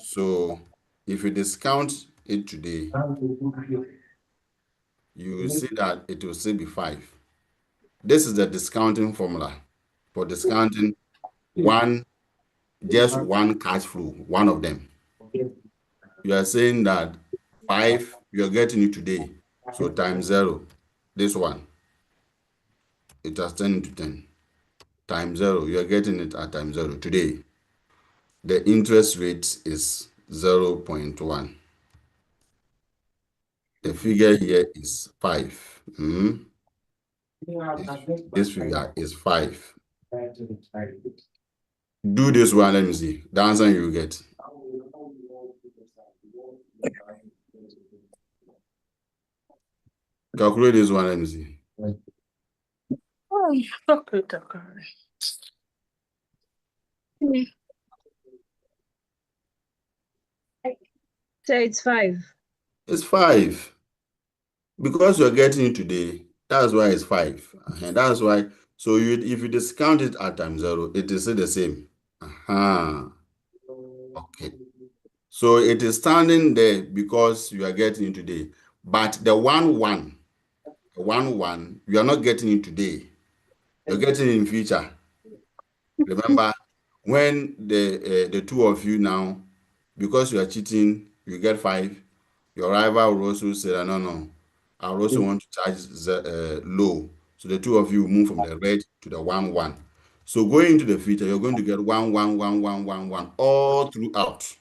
So if you discount it today, you will see that it will still be 5. This is the discounting formula for discounting just one cash flow, one of them. You are saying that 5, you're getting it today. So times 0, this one, it has turned into 10. Times 0, you're getting it at times 0 today. The interest rate is 0.1. The figure here is 5. This figure is 5. Do this one, let me see. The answer you get. Calculate this one, let me see. Okay. So it's 5. It's 5. Because you're getting it today, that's why it's 5. And that's why, so if you discount it at time 0, it is still the same. Okay. So it is standing there because you are getting it today. But the 1, you are not getting it today. You're getting it in future. Remember, when the two of you now, because you are cheating, you get 5, your rival will also say, no, I also want to charge low. So the two of you move from the red to the 1. So going into the future, you're going to get 1, 1, 1, 1, 1, 1 all throughout.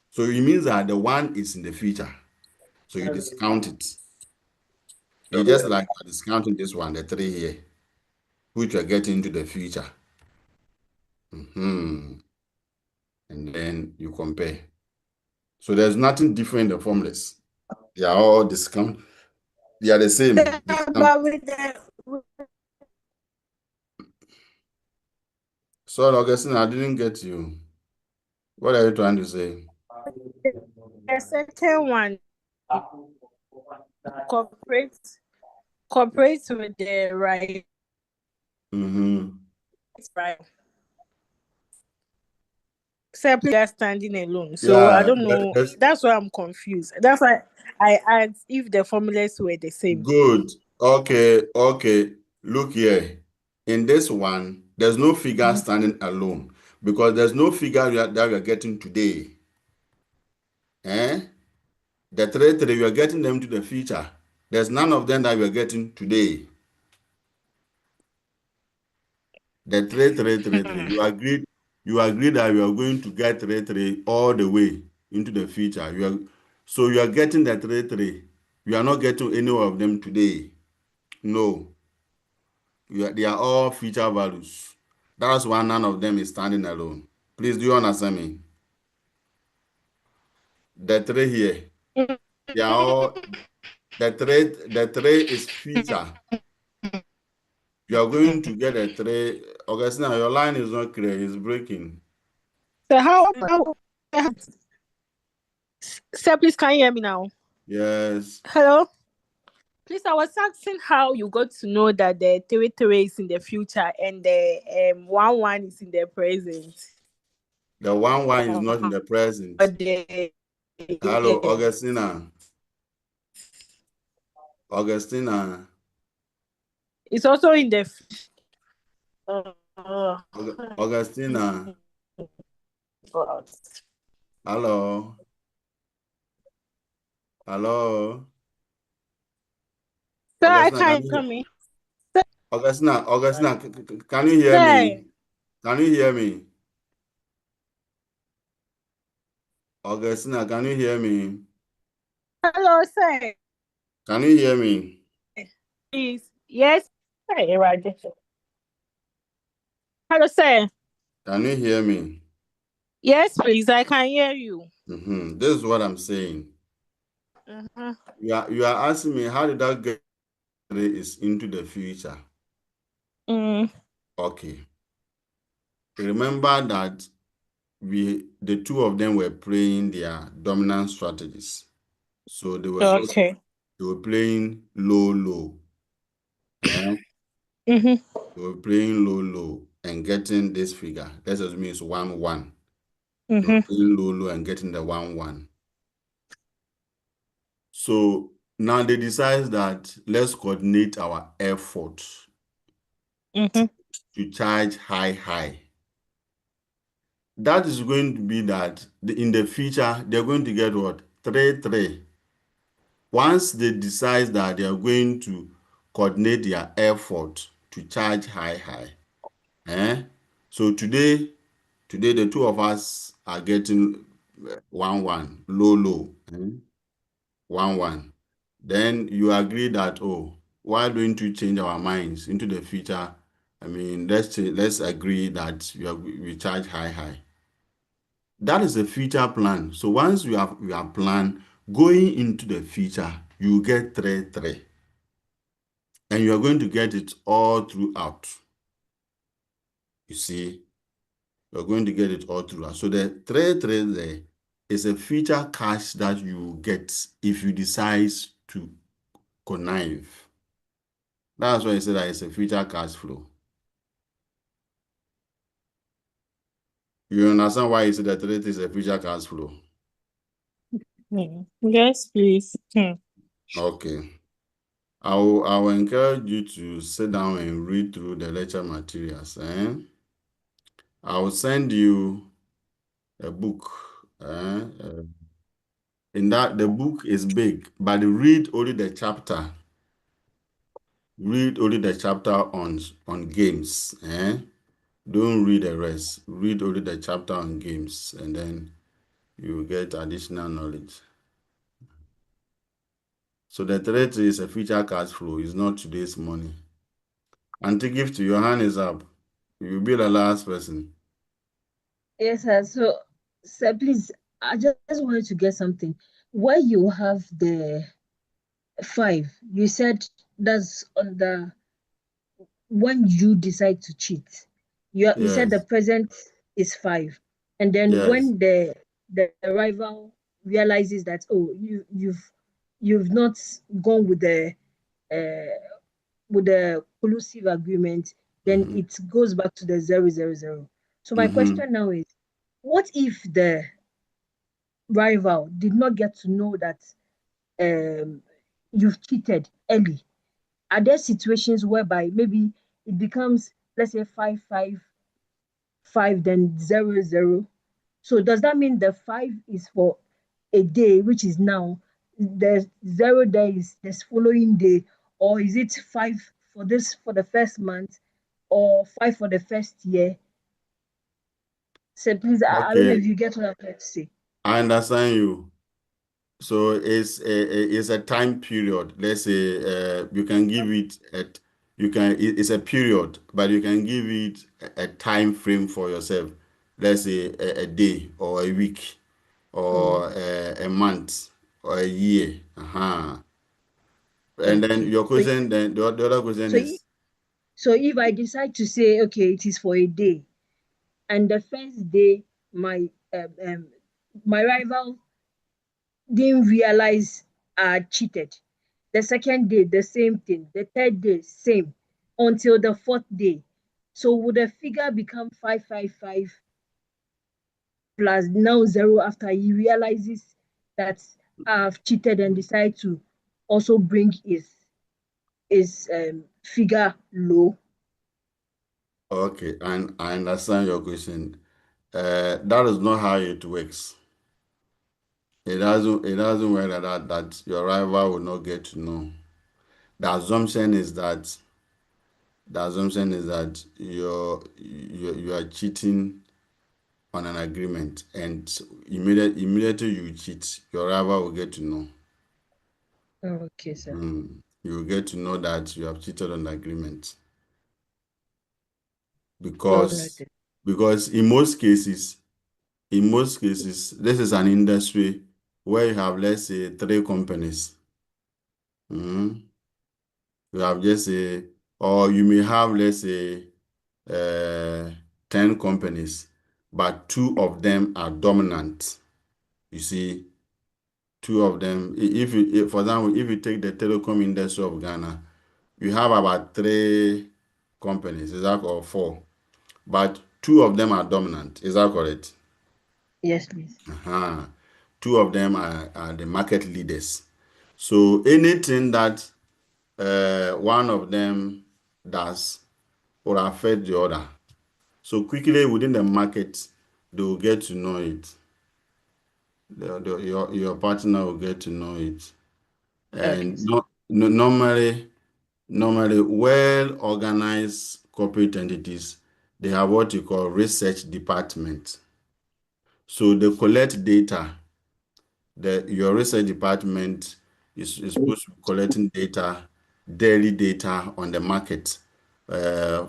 So it means that the 1 is in the future. So you discount it. You just like discounting this one, the 3 here, which you're getting into the future. And then you compare. So there's nothing different in the formulas. They are all discount. They are the same. Sorry, Augustine, I didn't get you. What are you trying to say? The second one, cooperate with the right. Right. Simply just standing alone. So I don't know. That's why I'm confused. That's why I asked if the formulas were the same. Good. Okay. Look here. In this one, there's no figure standing alone because there's no figure that we are getting today. The 3, we are getting them to the future. There's none of them that we are getting today. The 3. You agreed that we are going to get 3 all the way into the future. So you are getting the 3. You are not getting any of them today. No. They are all future values. That's why none of them is standing alone. Please, do you understand me? The 3 here, they are all, the 3 is future. You are going to get a 3. Augustina, your line is not clear. It's breaking. So how sir, please, can you hear me now? Yes. Hello? Please, I was asking how you got to know that the 3 is in the future and the 1 is in the present. The 1 is not in the present. Hello, Augustina. Augustina. It's also in the Augustina. Hello. Hello. Sir, I can't hear me. Augustina, can you hear me? Can you hear me? Augustina, can you hear me? Hello, sir. Can you hear me? Please. Yes. Hello, sir. Can you hear me? Yes, please. I can hear you. This is what I'm saying. You are asking me how did that get is into the future? Okay. Remember that the two of them were playing their dominant strategies. So they were they were playing low. They were playing low and getting this figure. Let's assume it's 1. They were playing low and getting the 1. So now they decide that let's coordinate our effort to charge high. That is going to be that in the future, they're going to get what? 3. Once they decide that they are going to coordinate their effort to charge high. So today the two of us are getting 1, low, 1. then you agree that, oh, why don't you change our minds into the future? I mean, let's agree that we charge high. That is a future plan. So once you have planned going into the future, you get 3. And you are going to get it all throughout. You see, you're going to get it all throughout. So the 3 there is a future cash that you get if you decide to connive. That's why I said that it's a future cash flow. You understand why I said that 3 is a future cash flow? Yes, please. Okay. I will encourage you to sit down and read through the lecture materials. I will send you a book. In that, the book is big, but read only the chapter. Read only the chapter on games. Don't read the rest. Read only the chapter on games, and then you will get additional knowledge. So the threat is a future cash flow. It's not today's money. Auntie Gift, your hand is up. You'll be the last person. Yes, sir. So, sir, please, I just wanted to get something. Where you have the 5, you said that's on the when you decide to cheat. You said the Yes. present is 5, and then Yes. when the rival realizes that, oh, you've not gone with the collusive agreement, then it goes back to the 000. So my question now is, what if the rival did not get to know that you've cheated early? Are there situations whereby maybe it becomes, let's say, 555, then 00? So does that mean the 5 is for a day, which is now, the 0 days this following day, or is it 5 for the first month, or 5 for the first year? So please, I don't know if Okay. you get what I'm trying to say. I understand you. So it's a time period. Let's say you can give it it's a period, but you can give it a time frame for yourself. Let's say a day or a week or a month or a year. And then your question, then the other question is, So if I decide to say, okay, it is for a day, and the first day my rival didn't realize I cheated, the second day the same thing, the third day same, until the fourth day. So would the figure become 555 plus now 0 after he realizes that I've cheated and decide to also bring his figure low? okay, and I understand your question. That is not how it works. It doesn't work like that your rival will not get to know. The assumption is that you are cheating on an agreement, and immediately you cheat, your rival will get to know. Okay, sir. You will get to know that you have cheated on the agreement. Because in most cases, this is an industry where you have, let's say, 3 companies. You have just or you may have, let's say, 10 companies, but 2 of them are dominant. You see, 2 of them, for example, if you take the telecom industry of Ghana, you have about 3 companies, is that, or 4? But 2 of them are dominant, is that correct? Yes, please. 2 of them are the market leaders. So anything that one of them does will affect the other. So quickly within the market, they will get to know it. Your partner will get to know it. And normally, well-organized corporate entities, they have what you call research department. So they collect data. Your research department, It's supposed to be collecting data, daily data on the market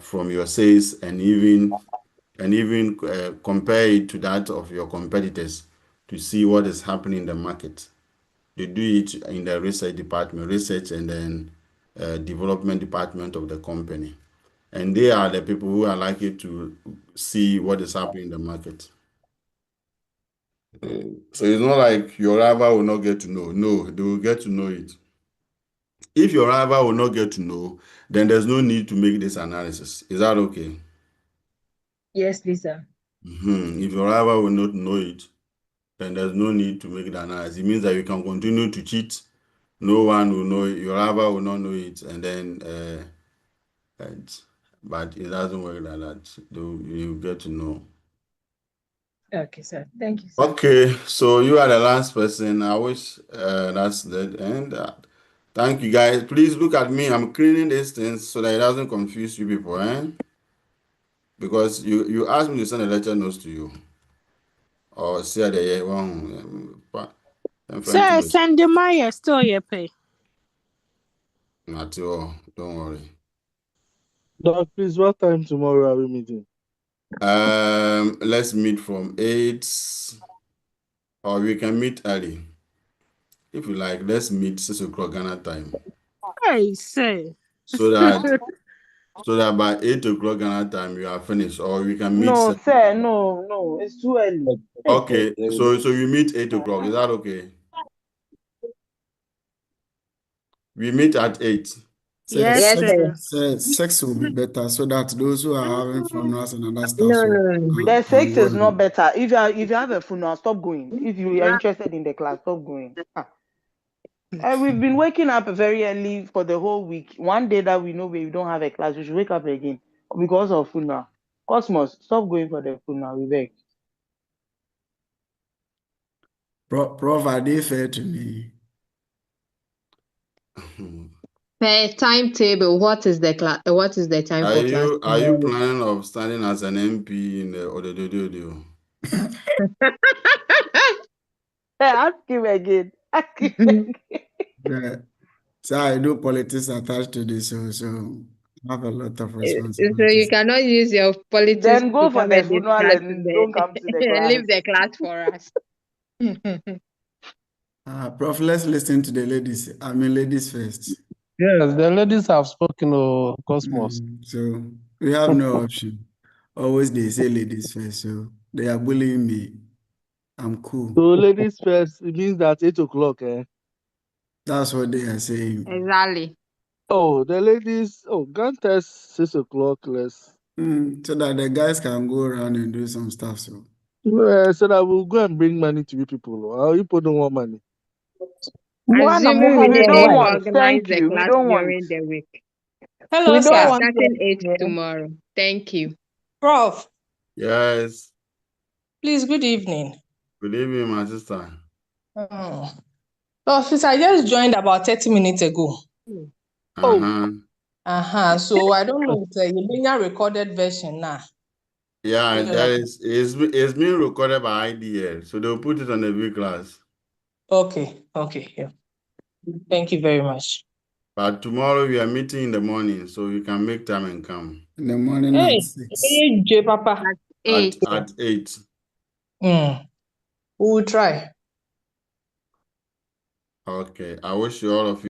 from your sales, and even compare it to that of your competitors to see what is happening in the market. They do it in the research department, research and then development department of the company. And they are the people who are likely to see what is happening in the market. So it's not like your rival will not get to know. No, they will get to know it. If your rival will not get to know, then there's no need to make this analysis. Is that okay? Yes, Lisa. If your rival will not know it, then there's no need to make the analysis. It means that you can continue to cheat. No one will know it. Your rival will not know it, and then, but it doesn't work like that. You get to know. Okay, sir. Thank you, sir. Okay, so you are the last person. I wish that's the end. Thank you, guys. Please look at me. I'm cleaning these things so that it doesn't confuse you people, because you asked me to send a lecture notes to you. Or say the one. Sir, send the Maya still your pay. Not all. Don't worry. Doc, please, what time tomorrow are we meeting? Let's meet from 8, or we can meet early. If you like, let's meet 6 o'clock Ghana time. Hey, sir. So that by 8 o'clock Ghana time you are finished, or we can meet. No, sir, no, it's too early. Okay, so we meet 8 o'clock. Is that okay? We meet at 8. Yes, sir. 6 will be better so that those who are having funerals and other stuff. No. The 6 is not better. If you have a funeral, stop going. If you are interested in the class, stop going. We've been waking up very early for the whole week. One day that we know we don't have a class, we should wake up again because of funeral. Cosmos, stop going for the funeral, we beg. Prof, are they fair to me? Per timetable, what is the class? What is the time for class? Are you planning of standing as an MP in the Odododio? Ask him again. Ask him again. So I do politics attached to this, so I have a lot of So responsibilities. you cannot use your politics Then go to for come the and funeral discuss and don't come to the class. leave the class for us. Prof, let's listen to the ladies. I mean, ladies first. Yes, the ladies have spoken, Cosmos. So we have no option. Always they say ladies first, so they are bullying me. I'm cool. So ladies first, it means that 8 o'clock, That's what they are saying. Exactly. Oh, the ladies, grant us 6 o'clock less. So that the guys can go around and do some stuff. So So that we'll go and bring money to you people. Or you people don't want money. Assuming we we don't want. organize Thank the you. We class don't want. during the week. Hello, We sir. don't want. Starting 8 tomorrow. Thank you. Prof, Yes. please, good evening. Good evening, my sister. Officer, I just joined about 30 minutes ago. So I don't know if it's a recorded version now. Yeah, it's being recorded by IDL, so they'll put it on the V class. Okay, yeah. Thank you very much. But tomorrow we are meeting in the morning, so you can make time and come. In the morning Hey, at 6. J Papa. At 8. We will try. Okay, I wish you all of you